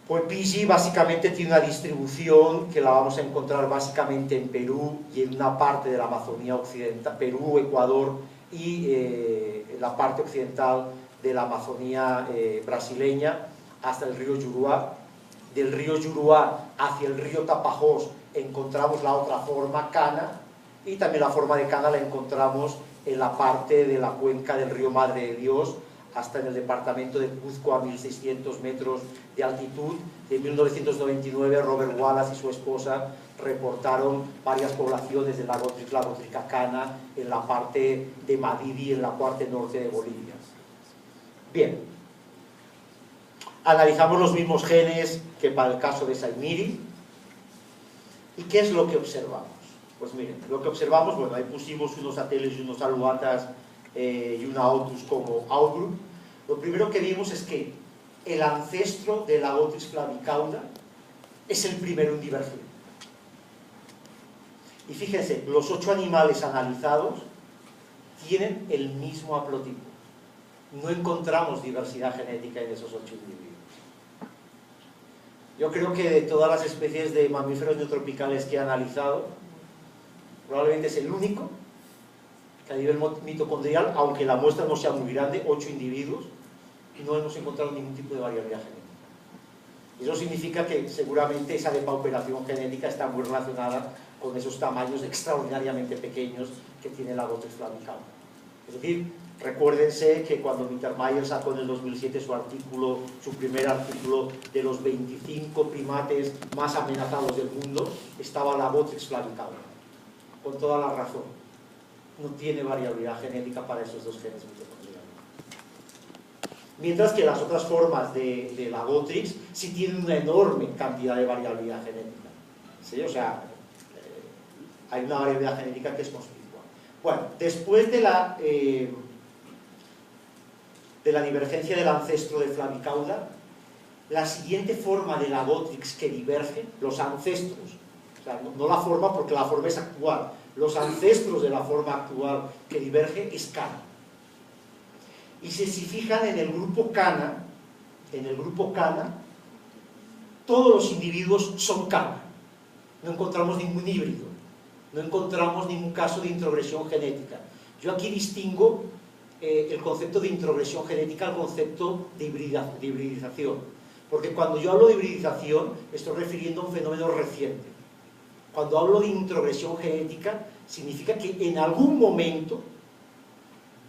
Poepigi básicamente tiene una distribución que la vamos a encontrar básicamente en Perú y en una parte de la Amazonía occidental, Perú, Ecuador y en la parte occidental de la Amazonía brasileña hasta el río Juruá. Del río Juruá hacia el río Tapajós encontramos la otra forma, Cana, y también la forma de Cana la encontramos en la parte de la cuenca del río Madre de Dios, hasta en el departamento de Cuzco a 1600 metros de altitud. En 1999 Robert Wallace y su esposa reportaron varias poblaciones de la botrica cana en la parte de Madidi, en la parte norte de Bolivia. Bien, analizamos los mismos genes que para el caso de Saimiri. ¿Y qué es lo que observamos? Pues miren, lo que observamos, bueno, ahí pusimos unos ateles y unos aluatas y una autus como outgroup. Lo primero que vimos es que el ancestro de la Gotrix flavicauda es el primero en divergir. Y fíjense, los 8 animales analizados tienen el mismo haplotipo. No encontramos diversidad genética en esos 8 individuos. Yo creo que de todas las especies de mamíferos neotropicales que he analizado, probablemente es el único que a nivel mitocondrial, aunque la muestra no sea muy grande, 8 individuos, no hemos encontrado ningún tipo de variabilidad genética. Y eso significa que seguramente esa depauperación genética está muy relacionada con esos tamaños extraordinariamente pequeños que tiene la Gotrix flavicauda. Es decir, recuérdense que cuando Mittermeier sacó en el 2007 su primer artículo de los 25 primates más amenazados del mundo, estaba la Gotrix flavicauda, con toda la razón. No tiene variabilidad genética para esos 2 genes mitocondriales. Mientras que las otras formas de la Gotrix sí tienen una enorme cantidad de variabilidad genética. ¿Sí? O sea, hay una variabilidad genética que es conspicua. Bueno, después de la divergencia del ancestro de flavicauda, la siguiente forma de la Gotrix que diverge, los ancestros, o sea, no la forma porque la forma es actual, los ancestros de la forma actual que diverge es Cana. Y si se fijan en el grupo Cana, todos los individuos son Cana. No encontramos ningún híbrido, no encontramos ningún caso de introgresión genética. Yo aquí distingo el concepto de introgresión genética al concepto de hibridización. Porque cuando yo hablo de hibridización, estoy refiriendo a un fenómeno reciente. Cuando hablo de introgresión genética, significa que en algún momento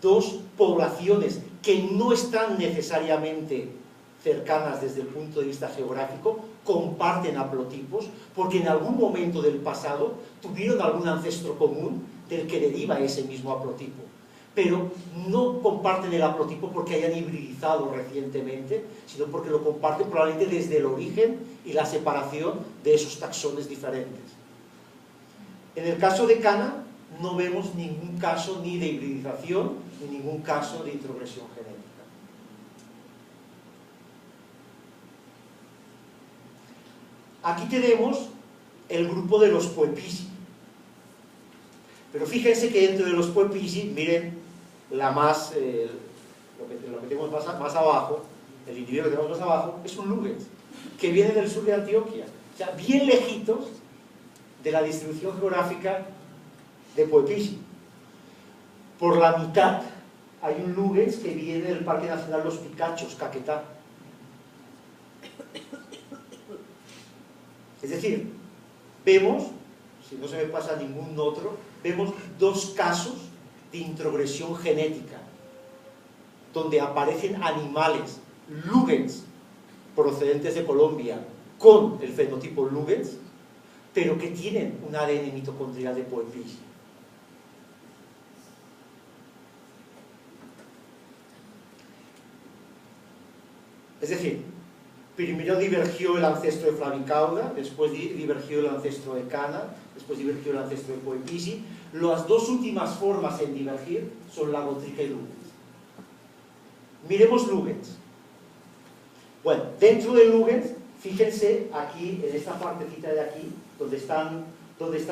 2 poblaciones que no están necesariamente cercanas desde el punto de vista geográfico comparten haplotipos porque en algún momento del pasado tuvieron algún ancestro común del que deriva ese mismo haplotipo, pero no comparten el haplotipo porque hayan hibridizado recientemente, sino porque lo comparten probablemente desde el origen y la separación de esos taxones diferentes. En el caso de Cana no vemos ningún caso ni de hibridización ni ningún caso de introgresión genética. Aquí tenemos el grupo de los Poepici. Pero fíjense que dentro de los Poepici, miren, lo que tenemos más abajo, el individuo que tenemos más abajo, es un Lugens, que viene del sur de Antioquia. O sea, bien lejitos de la distribución geográfica de Poepici. Por la mitad hay un Lugens que viene del Parque Nacional Los Picachos, Caquetá. Es decir, vemos, si no se me pasa ningún otro, vemos 2 casos de introgresión genética, donde aparecen animales Lugens procedentes de Colombia con el fenotipo Lugens, pero que tienen un ADN mitocondrial de Poepici. Es decir, primero divergió el ancestro de flavicauda, después divergió el ancestro de Cana, después divergió el ancestro de Poepici. Las 2 últimas formas en divergir son la Gotrica y Lugens. Miremos Lugens. Bueno, dentro de Lugens, fíjense aquí, en esta partecita de aquí, donde están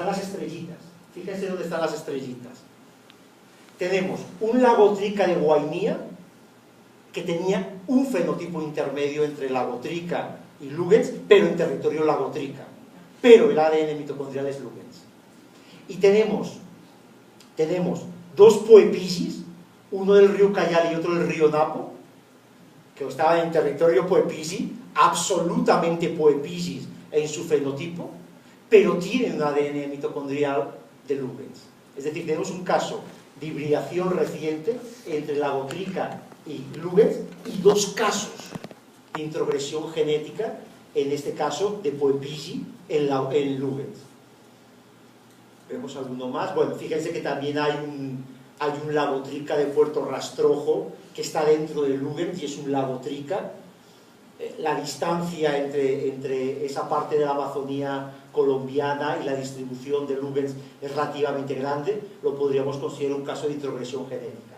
las estrellitas. Fíjense dónde están las estrellitas. Tenemos un Lagotrica de Guainía, que tenía un fenotipo intermedio entre Lagotrica y Lugens, pero en territorio Lagotrica. Pero el ADN mitocondrial es Lugens. Y tenemos 2 Poepicis, uno del río Cayal y otro del río Napo, que estaban en territorio Poepici, absolutamente Poepicis en su fenotipo, pero tienen un ADN mitocondrial de Lugens. Es decir, tenemos un caso de hibridación reciente entre Lagotrica y Lugens, y 2 casos de introgresión genética, en este caso de Poepici en Lugens. Vemos alguno más. Bueno, fíjense que también hay un Lagotrica de Puerto Rastrojo que está dentro de Lugens y es un Lagotrica. La distancia entre esa parte de la Amazonía colombiana y la distribución de Lugens es relativamente grande, lo podríamos considerar un caso de introgresión genética.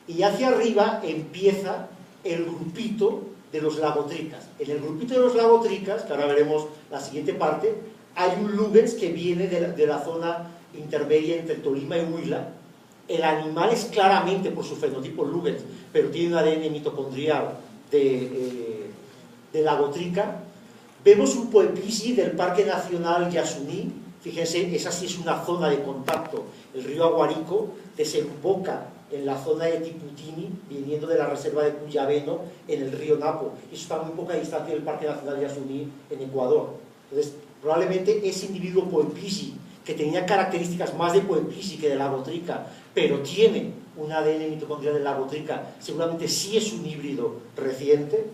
Y hacia arriba empieza el grupito de los lagotricas. En el grupito de los lagotricas, que ahora veremos la siguiente parte, hay un lugens que viene de la zona intermedia entre Tolima y Huila. El animal es claramente, por su fenotipo, lugens, pero tiene un ADN mitocondrial de lagotrica. Vemos un poepisi del Parque Nacional Yasuní. Fíjense, esa sí es una zona de contacto. El río Aguarico desemboca en la zona de Tiputini, viniendo de la reserva de Cuyabeno, en el río Napo. Eso está a muy poca distancia del Parque Nacional Yasuní, en Ecuador. Entonces, probablemente ese individuo poepisi, que tenía características más de poepisi que de lagotrica, pero tiene un ADN mitocondrial de lagotrica, seguramente sí es un híbrido reciente.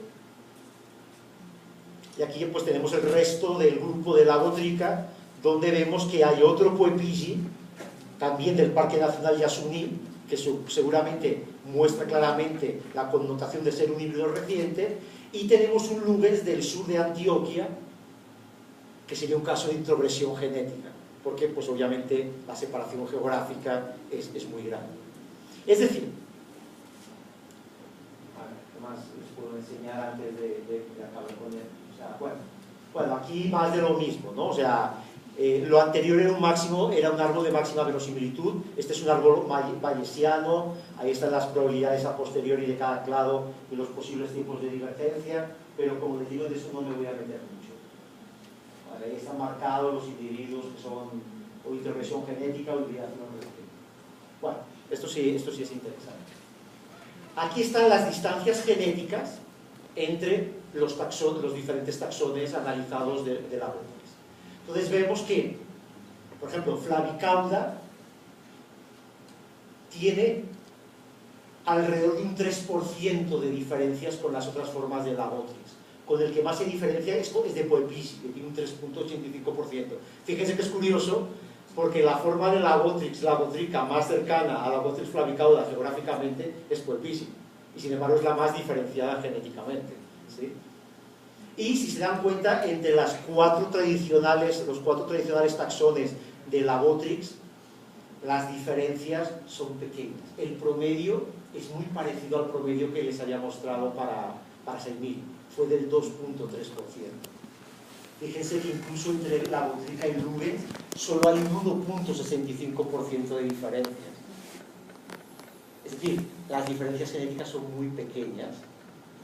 Y aquí pues tenemos el resto del grupo de lagotrica, donde vemos que hay otro poepisi, también del Parque Nacional Yasuní, que seguramente muestra claramente la connotación de ser un híbrido reciente, y tenemos un lugens del sur de Antioquia, que sería un caso de introgresión genética, porque pues obviamente la separación geográfica es muy grande. Es decir, a ver, ¿qué más les puedo enseñar antes de acabar con él? O sea, bueno, aquí más de lo mismo, ¿no? O sea, lo anterior era un árbol de máxima verosimilitud. Este es un árbol bayesiano. Ahí están las probabilidades a posteriori de cada clado y los posibles tiempos de divergencia, pero como les digo, de eso no me voy a meter mucho. Vale, ahí están marcados los individuos que son o intervención genética o hibridación genética. Bueno, esto sí es interesante. Aquí están las distancias genéticas entre los diferentes taxones analizados de la Botrix. Entonces vemos que, por ejemplo, Flavicauda tiene alrededor de un 3% de diferencias con las otras formas de la Botrix. Con el que más se diferencia es de Poepisi, que tiene un 3.85%. Fíjense que es curioso, porque la forma de la botrica más cercana a la Botrix flavicauda geográficamente es Poepisi, y sin embargo es la más diferenciada genéticamente, ¿sí? Y si se dan cuenta, entre los cuatro tradicionales taxones de la Botrix, las diferencias son pequeñas. El promedio es muy parecido al promedio que les había mostrado para 6.000, fue del 2.3%. Fíjense que incluso entre la Botrica y Lugens solo hay un 1.65% de diferencias. Es decir, las diferencias genéticas son muy pequeñas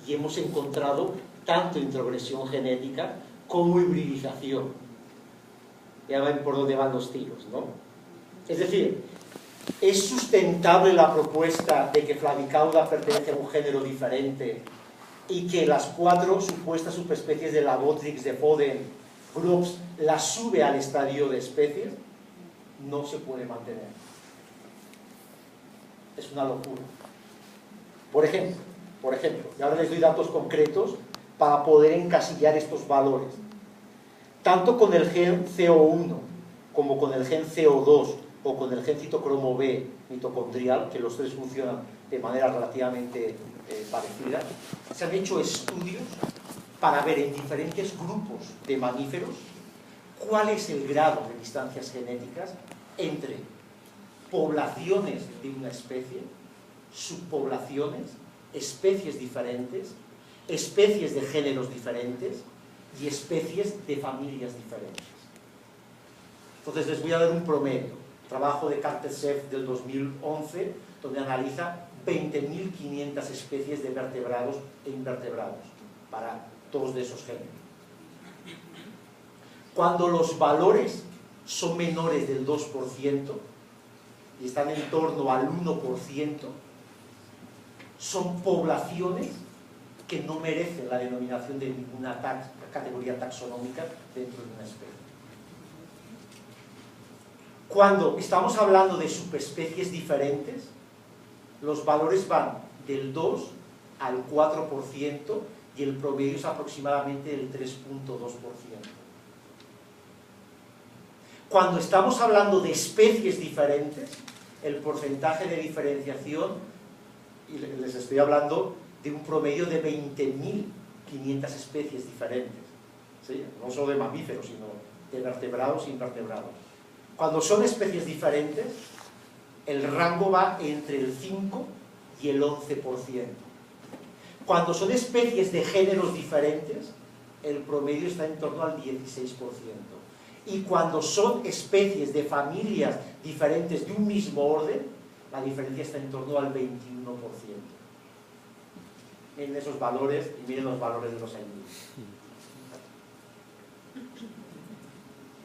y hemos encontrado tanto introgresión genética como hibridización. Ya ven por dónde van los tiros, ¿no? Es decir, ¿es sustentable la propuesta de que Flavicauda pertenece a un género diferente y que las 4 supuestas subespecies de la Botrix de Foden, Groves, las sube al estadio de especies? No se puede mantener. Es una locura. Por ejemplo, y ahora les doy datos concretos para poder encasillar estos valores. Tanto con el gen CO1 como con el gen CO2 o con el gen citocromo B mitocondrial, que los tres funcionan de manera relativamente parecida, se han hecho estudios para ver en diferentes grupos de mamíferos cuál es el grado de distancias genéticas entre poblaciones de una especie, subpoblaciones, especies diferentes, especies de géneros diferentes y especies de familias diferentes. Entonces les voy a dar un promedio. Trabajo de Kartsev del 2011, donde analiza 20.500 especies de vertebrados e invertebrados para todos de esos géneros. Cuando los valores son menores del 2% y están en torno al 1%, son poblaciones que no merecen la denominación de ninguna categoría taxonómica dentro de una especie. Cuando estamos hablando de subespecies diferentes, los valores van del 2 al 4% y el promedio es aproximadamente del 3.2%. Cuando estamos hablando de especies diferentes, el porcentaje de diferenciación, y les estoy hablando de un promedio de 20.500 especies diferentes, ¿sí? No solo de mamíferos, sino de vertebrados e invertebrados. Cuando son especies diferentes, el rango va entre el 5 y el 11%. Cuando son especies de géneros diferentes, el promedio está en torno al 16%. Y cuando son especies de familias diferentes de un mismo orden, la diferencia está en torno al 21%. Miren esos valores y miren los valores de los aimiris.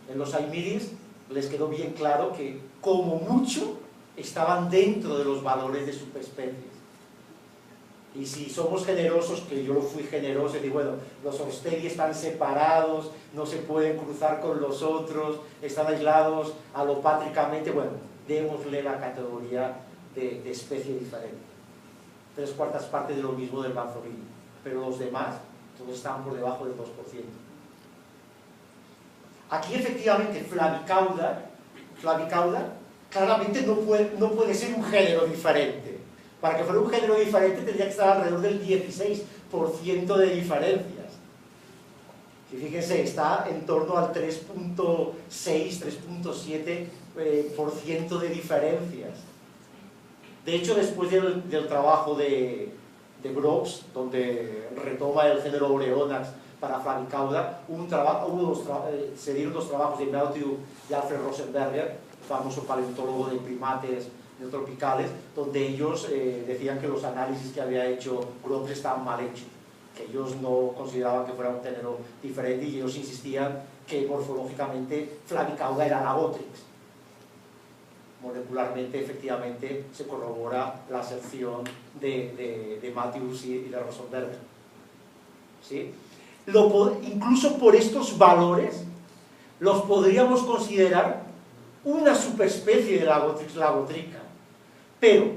En los aimiris les quedó bien claro que, como mucho, estaban dentro de los valores de subespecies. Y si somos generosos, que yo fui generoso, y digo, bueno, los Ostedi están separados, no se pueden cruzar con los otros, están aislados alopátricamente, bueno, démosle la categoría de especie diferente. 3/4 partes de lo mismo del banzorrillo, pero los demás, todos están por debajo del 2%. Aquí efectivamente Flavicauda claramente no puede ser un género diferente. Para que fuera un género diferente tendría que estar alrededor del 16% de diferencias. Y fíjense, está en torno al 3.6, 3.7% de diferencias. De hecho, después del trabajo de Groves, donde retoma el género Oreonax para Flavicauda, se dieron dos trabajos de Matthew y Alfred Rosenberger, famoso paleontólogo de primates neotropicales, donde ellos decían que los análisis que había hecho Groves estaban mal hechos, que ellos no consideraban que fuera un género diferente, y ellos insistían que morfológicamente Flavicauda era Lagotrix. Molecularmente, efectivamente, se corrobora la aserción de Matthews y de Rosenberger. ¿Sí? Incluso por estos valores los podríamos considerar una subespecie de Lagotrix lagotrica, pero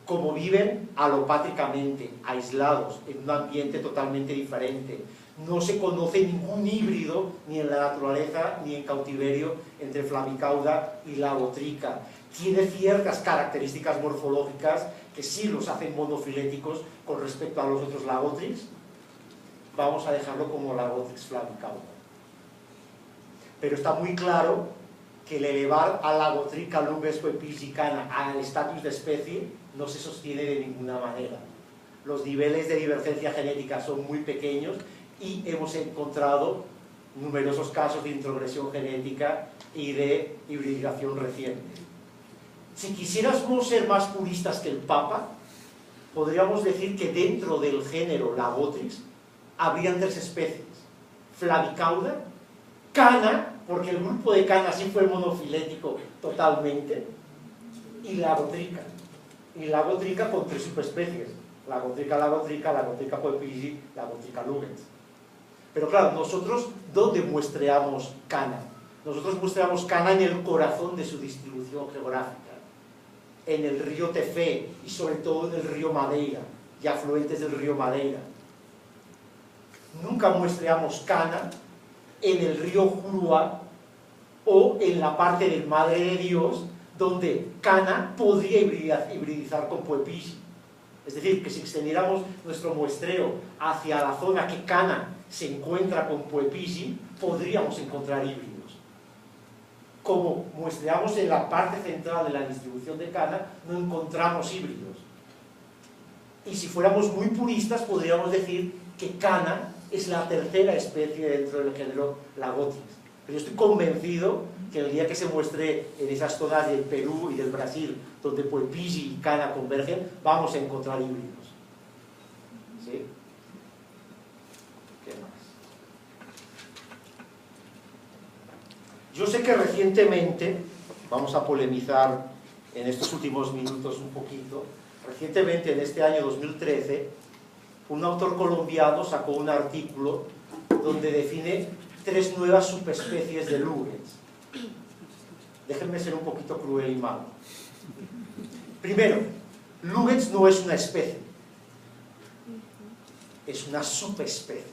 como viven alopátricamente, aislados, en un ambiente totalmente diferente, no se conoce ningún híbrido ni en la naturaleza ni en cautiverio entre Flavicauda y Lagotrica. Tiene ciertas características morfológicas que sí los hacen monofiléticos con respecto a los otros Lagotrix. Vamos a dejarlo como Lagotrix Flavicauda. Pero está muy claro que el elevar a Lagotrica lubes poepilsicana al estatus de especie no se sostiene de ninguna manera. Los niveles de divergencia genética son muy pequeños y hemos encontrado numerosos casos de introgresión genética y de hibridización reciente. Si quisiéramos ser más puristas que el Papa, podríamos decir que dentro del género Lagotrix habrían 3 especies: Flavicauda, Cana, porque el grupo de Cana sí fue monofilético totalmente, y Lagotrica. Y Lagotrica con 3 subespecies: Lagotrica lagotrica, Lagotrica poepilsi, Lagotrica lugens. Pero claro, nosotros, ¿dónde muestreamos Cana? Nosotros muestreamos Cana en el corazón de su distribución geográfica, en el río Tefé y sobre todo en el río Madeira y afluentes del río Madeira. Nunca muestreamos Cana en el río Juruá o en la parte del Madre de Dios donde Cana podría hibridizar con poepilsi. Es decir, que si extendiéramos nuestro muestreo hacia la zona que Cana se encuentra con poepilsi, podríamos encontrar híbridos. Como muestreamos en la parte central de la distribución de Cana, no encontramos híbridos. Y si fuéramos muy puristas, podríamos decir que Cana es la tercera especie dentro del género Lagotrix. Pero yo estoy convencido que el día que se muestre en esas zonas del Perú y del Brasil, donde poepilsi y Cana convergen, vamos a encontrar híbridos. ¿Sí? ¿Qué más? Yo sé que recientemente, vamos a polemizar en estos últimos minutos un poquito, recientemente en este año 2013, un autor colombiano sacó un artículo donde define 3 nuevas subespecies de lugens. Déjenme ser un poquito cruel y malo. Primero, lugens no es una especie, es una subespecie.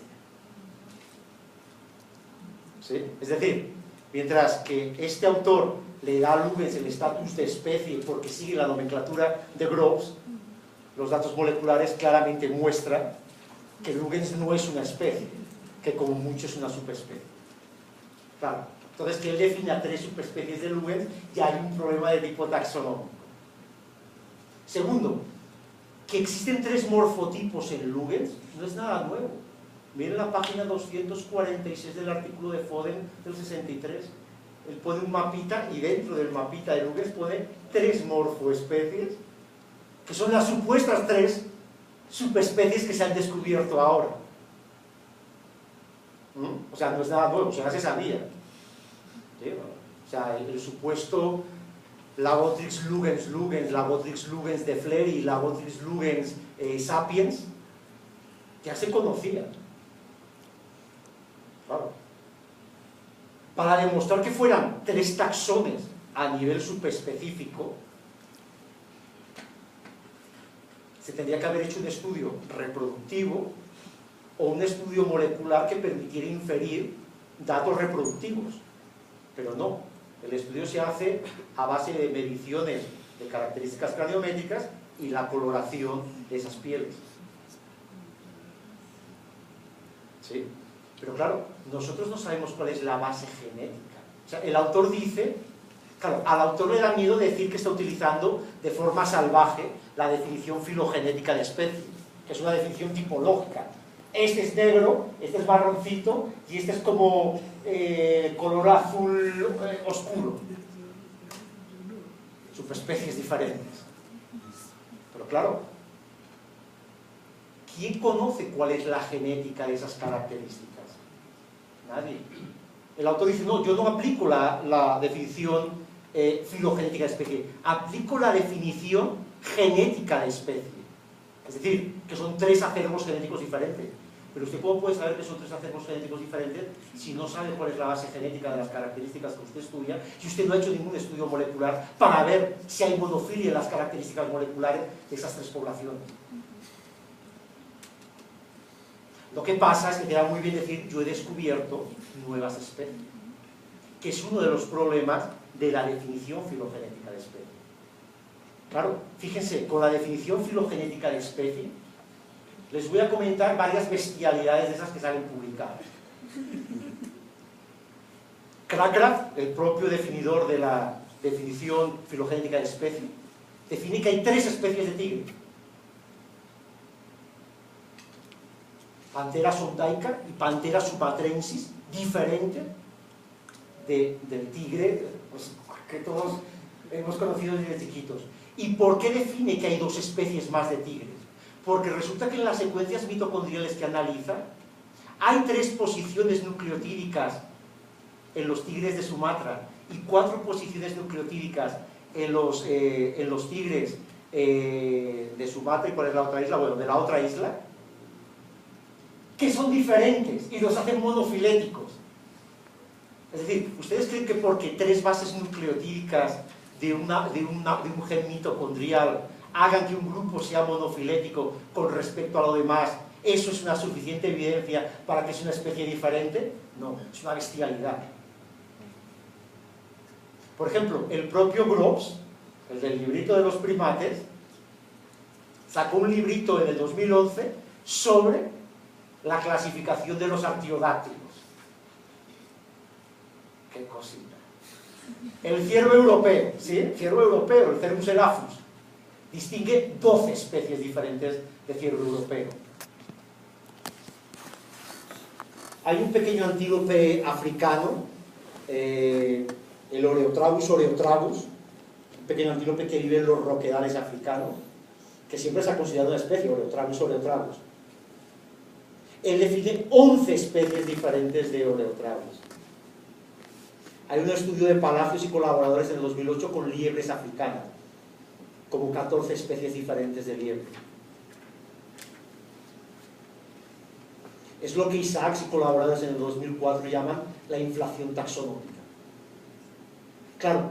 ¿Sí? Es decir, mientras que este autor le da a lugens el estatus de especie porque sigue la nomenclatura de Groves, los datos moleculares claramente muestran que lugens no es una especie, que como mucho es una subespecie. Claro, entonces que él define a 3 subespecies de lugens, ya hay un problema de tipo taxonómico. Segundo, Que existen 3 morfotipos en Lugens no es nada nuevo. Miren la página 246 del artículo de Foden del 63. Él pone un mapita y dentro del mapita de Lugens pone 3 morfoespecies, que son las supuestas 3 subespecies que se han descubierto ahora. O sea, no es nada nuevo, o sea, ya se sabía. ¿Sí? O sea, el supuesto Lagotrix lugens, Lagotrix lugens de Flery, Lagotrix lugens sapiens, ya se conocía. Claro. Para demostrar que fueran 3 taxones a nivel subespecífico, se tendría que haber hecho un estudio reproductivo o un estudio molecular que permitiera inferir datos reproductivos. Pero no, el estudio se hace a base de mediciones de características craniométricas y la coloración de esas pieles. ¿Sí? Pero claro, nosotros no sabemos cuál es la base genética. O sea, el autor dice, claro, al autor le da miedo decir que está utilizando de forma salvaje la definición filogenética de especie, que es una definición tipológica. Este es negro, este es marroncito y este es como color azul oscuro. Subespecies diferentes. Pero claro, ¿quién conoce cuál es la genética de esas características? Nadie. El autor dice, no, yo no aplico la definición filogenética de especie, aplico la definición genética de especie. Es decir, que son 3 acervos genéticos diferentes. Pero usted ¿cómo puede saber que son 3 acervos genéticos diferentes si no sabe cuál es la base genética de las características que usted estudia, si usted no ha hecho ningún estudio molecular para ver si hay monofilia en las características moleculares de esas 3 poblaciones? Lo que pasa es que queda muy bien decir, yo he descubierto nuevas especies, que es uno de los problemas de la definición filogenética de especie. Claro, fíjense, con la definición filogenética de especie, les voy a comentar varias bestialidades de esas que salen publicadas. Crackraft, el propio definidor de la definición filogenética de especie, define que hay 3 especies de tigre. Pantera sondaica y Pantera sumatrensis, diferente del tigre, pues, que todos hemos conocido desde chiquitos. ¿Y por qué define que hay 2 especies más de tigres? Porque resulta que en las secuencias mitocondriales que analiza hay 3 posiciones nucleotídicas en los tigres de Sumatra y 4 posiciones nucleotídicas en los tigres de Sumatra. ¿Y cuál es la otra isla? Bueno, de la otra isla, que son diferentes y los hacen monofiléticos. Es decir, ¿ustedes creen que porque 3 bases nucleotídicas de un gen mitocondrial hagan que un grupo sea monofilético con respecto a lo demás, eso es una suficiente evidencia para que sea una especie diferente? No, es una bestialidad. Por ejemplo, el propio Groves, el del librito de los primates, sacó un librito en el 2011 sobre la clasificación de los artiodáctilos. Qué cosita. El ciervo europeo, ¿sí? El ciervo europeo, el Cervus elaphus, distingue 12 especies diferentes de ciervo europeo. Hay un pequeño antílope africano, el Oreotragus oreotragus, un pequeño antílope que vive en los roquedales africanos, que siempre se ha considerado una especie, Oreotragus oreotragus. Él define 11 especies diferentes de Oreotragus. Hay un estudio de Palacios y colaboradores en el 2008 con liebres africanas, como 14 especies diferentes de liebre. Es lo que Isaacs y colaboradores en el 2004 llaman la inflación taxonómica. Claro,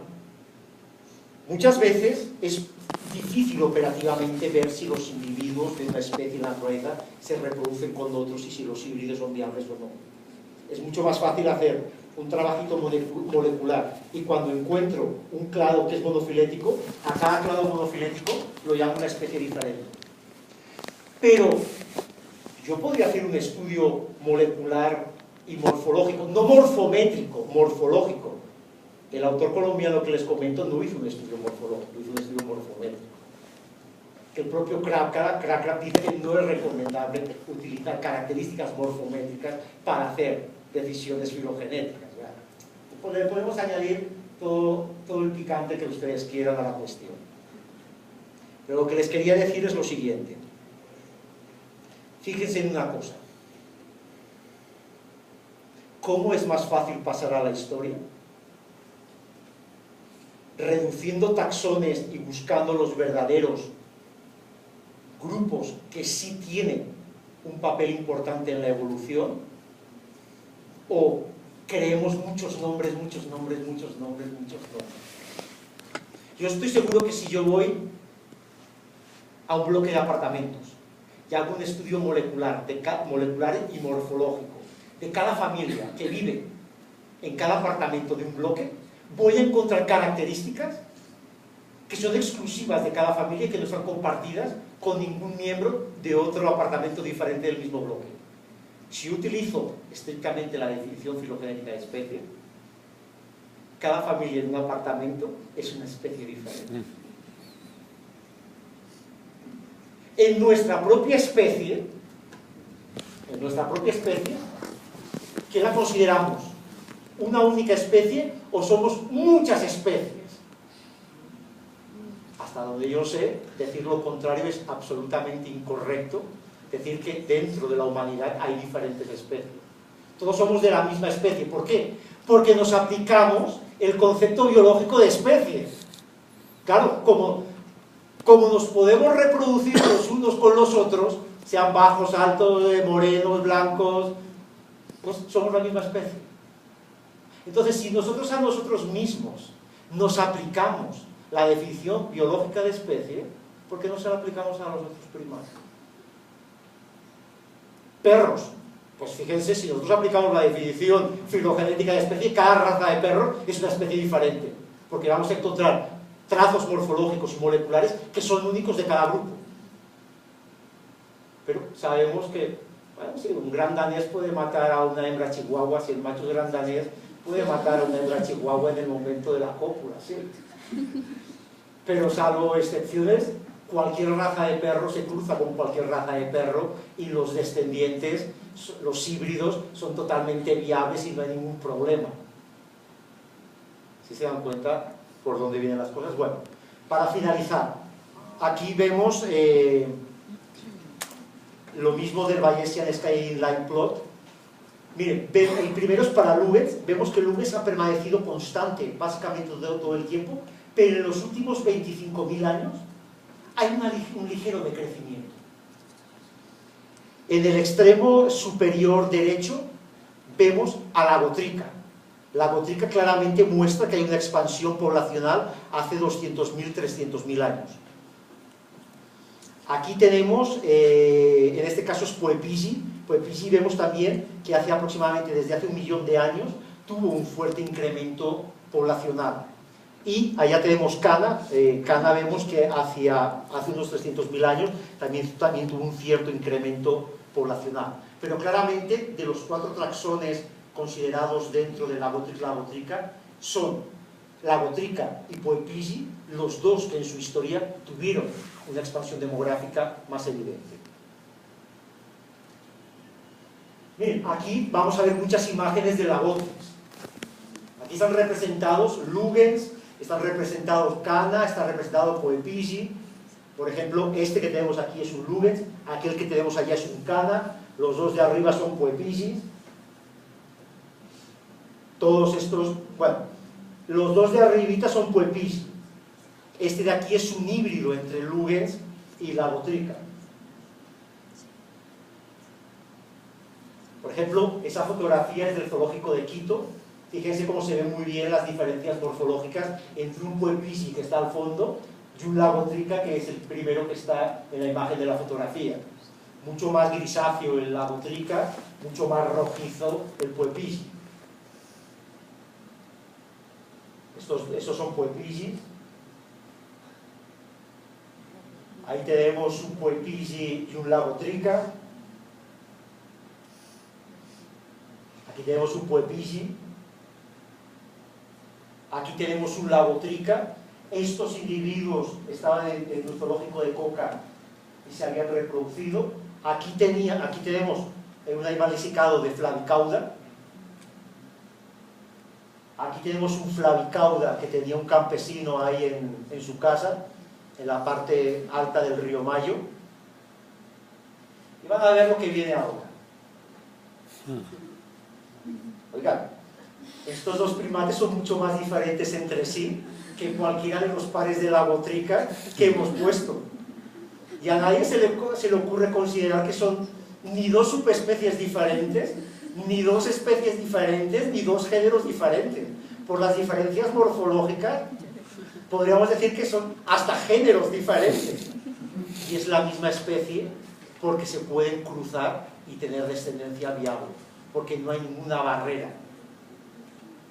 muchas veces es difícil operativamente ver si los individuos de una especie en la naturaleza se reproducen con otros y si los híbridos son viables o no. Es mucho más fácil hacer un trabajito molecular y cuando encuentro un clado que es monofilético, a cada clado monofilético lo llamo una especie diferente. Pero yo podría hacer un estudio molecular y morfológico, no morfométrico, morfológico. El autor colombiano que les comento no hizo un estudio morfológico, hizo un estudio morfométrico. que el propio Crackra dice que no es recomendable utilizar características morfométricas para hacer decisiones filogenéticas, ¿verdad? Le podemos añadir todo el picante que ustedes quieran a la cuestión. Pero lo que les quería decir es lo siguiente. Fíjense en una cosa. ¿Cómo es más fácil pasar a la historia? Reduciendo taxones y buscando los verdaderos grupos que sí tienen un papel importante en la evolución, o creemos muchos nombres. Yo estoy seguro que si yo voy a un bloque de apartamentos y hago un estudio molecular y morfológico de cada familia que vive en cada apartamento de un bloque, voy a encontrar características que son exclusivas de cada familia y que no están compartidas con ningún miembro de otro apartamento diferente del mismo bloque. Si utilizo estrictamente la definición filogenética de especie, cada familia en un apartamento es una especie diferente. En nuestra propia especie, ¿qué la consideramos? ¿Una única especie o somos muchas especies? Hasta donde yo sé, decir lo contrario es absolutamente incorrecto. Decir que dentro de la humanidad hay diferentes especies. Todos somos de la misma especie. ¿Por qué? Porque nos aplicamos el concepto biológico de especie. Claro, como nos podemos reproducir los unos con los otros, sean bajos, altos, morenos, blancos, pues somos la misma especie. Entonces, si nosotros a nosotros mismos nos aplicamos la definición biológica de especie, ¿por qué no se la aplicamos a los otros primates? Perros. Pues fíjense, si nosotros aplicamos la definición filogenética de especie, cada raza de perro es una especie diferente, porque vamos a encontrar trazos morfológicos y moleculares que son únicos de cada grupo. Pero sabemos que, bueno, sí, un gran danés puede matar a una hembra chihuahua, si el macho gran danés puede matar a una hembra chihuahua en el momento de la cópula, sí. Pero salvo excepciones, cualquier raza de perro se cruza con cualquier raza de perro y los descendientes, los híbridos, son totalmente viables y no hay ningún problema. ¿Sí se dan cuenta por dónde vienen las cosas? Bueno, para finalizar, aquí vemos lo mismo del Bayesian Skyline Plot. Miren, el primero es para Lubez. Vemos que Lubez ha permanecido constante básicamente todo el tiempo, pero en los últimos 25.000 años hay un ligero decrecimiento. En el extremo superior derecho vemos a la Gotrica. La Gotrica claramente muestra que hay una expansión poblacional hace 200.000, 300.000 años. Aquí tenemos, en este caso es Puepisi. Puepisi vemos también que desde hace 1 millón de años tuvo un fuerte incremento poblacional. Y allá tenemos Cana. Cana vemos que hace unos 300.000 años también tuvo un cierto incremento poblacional. Pero claramente de los 4 taxones considerados dentro de la Gotrica son la Gotrica y Puepisi los dos que en su historia tuvieron una expansión demográfica más evidente. Miren, aquí vamos a ver muchas imágenes de lagotes. Aquí están representados Lugens, están representados Cana, está representado Puepisi. Por ejemplo, este que tenemos aquí es un Lugens, aquel que tenemos allá es un Cana, los dos de arriba son Puepisi. Todos estos, bueno, los dos de arribita son Puepisi. Este de aquí es un híbrido entre Lugens y la Gotrica. Por ejemplo, esa fotografía es del zoológico de Quito. Fíjense cómo se ven muy bien las diferencias morfológicas entre un Puepisi que está al fondo y un Lagotrica que es el primero que está en la imagen de la fotografía. Mucho más grisáceo el Lagotrica, mucho más rojizo el Puepisi. Estos son Puepisi. Ahí tenemos un Puepisi y un Lagotrica. Aquí tenemos un Puepisi. Aquí tenemos un Lagotrica. estos individuos estaban en el zoológico de Coca y se habían reproducido. Aquí tenemos un animal disecado de Flavicauda. Aquí tenemos un Flavicauda que tenía un campesino ahí en su casa, en la parte alta del río Mayo. Y van a ver lo que viene ahora. Oigan, estos dos primates son mucho más diferentes entre sí que cualquiera de los pares de la botrica que hemos puesto. Y a nadie se le ocurre considerar que son ni dos subespecies diferentes, ni dos especies diferentes, ni dos géneros diferentes. Por las diferencias morfológicas, podríamos decir que son hasta géneros diferentes. Y es la misma especie porque se pueden cruzar y tener descendencia viable, porque no hay ninguna barrera.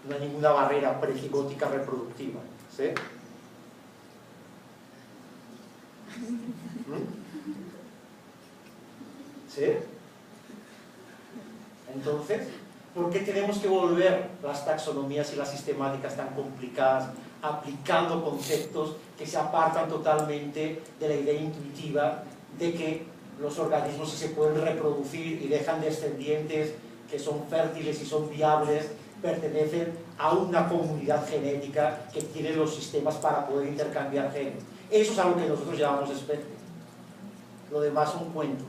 No hay ninguna barrera precigótica reproductiva. ¿Sí? ¿Sí? Entonces, ¿por qué tenemos que volver las taxonomías y las sistemáticas tan complicadas, aplicando conceptos que se apartan totalmente de la idea intuitiva de que los organismos sí se pueden reproducir y dejan descendientes que son fértiles y son viables, pertenecen a una comunidad genética que tiene los sistemas para poder intercambiar genes? Eso es algo que nosotros llamamos especie. Lo demás son cuentos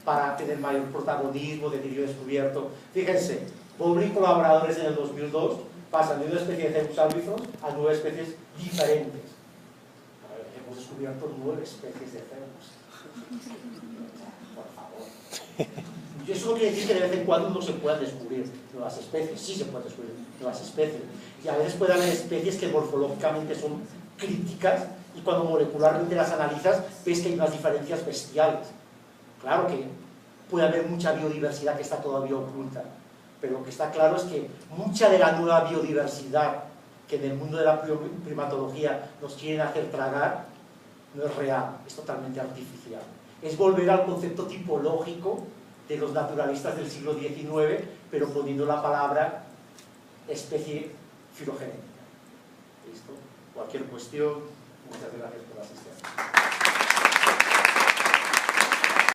para tener mayor protagonismo, delirio descubierto. Fíjense, Bowlby y colaboradores en el 2002 pasan de una especie de Cenus albifrons a 9 especies diferentes. Hemos descubierto 9 especies de Cenus. Por favor. Y eso no quiere decir que de vez en cuando no se puedan descubrir nuevas especies. Sí se pueden descubrir nuevas especies. Y a veces puede haber especies que morfológicamente son críticas y cuando molecularmente las analizas ves que hay unas diferencias bestiales. Claro que puede haber mucha biodiversidad que está todavía oculta, pero lo que está claro es que mucha de la nueva biodiversidad que en el mundo de la primatología nos quieren hacer tragar no es real, es totalmente artificial. Es volver al concepto tipológico de los naturalistas del siglo XIX, pero poniendo la palabra especie filogenética. ¿Listo? Cualquier cuestión, muchas gracias por la asistencia.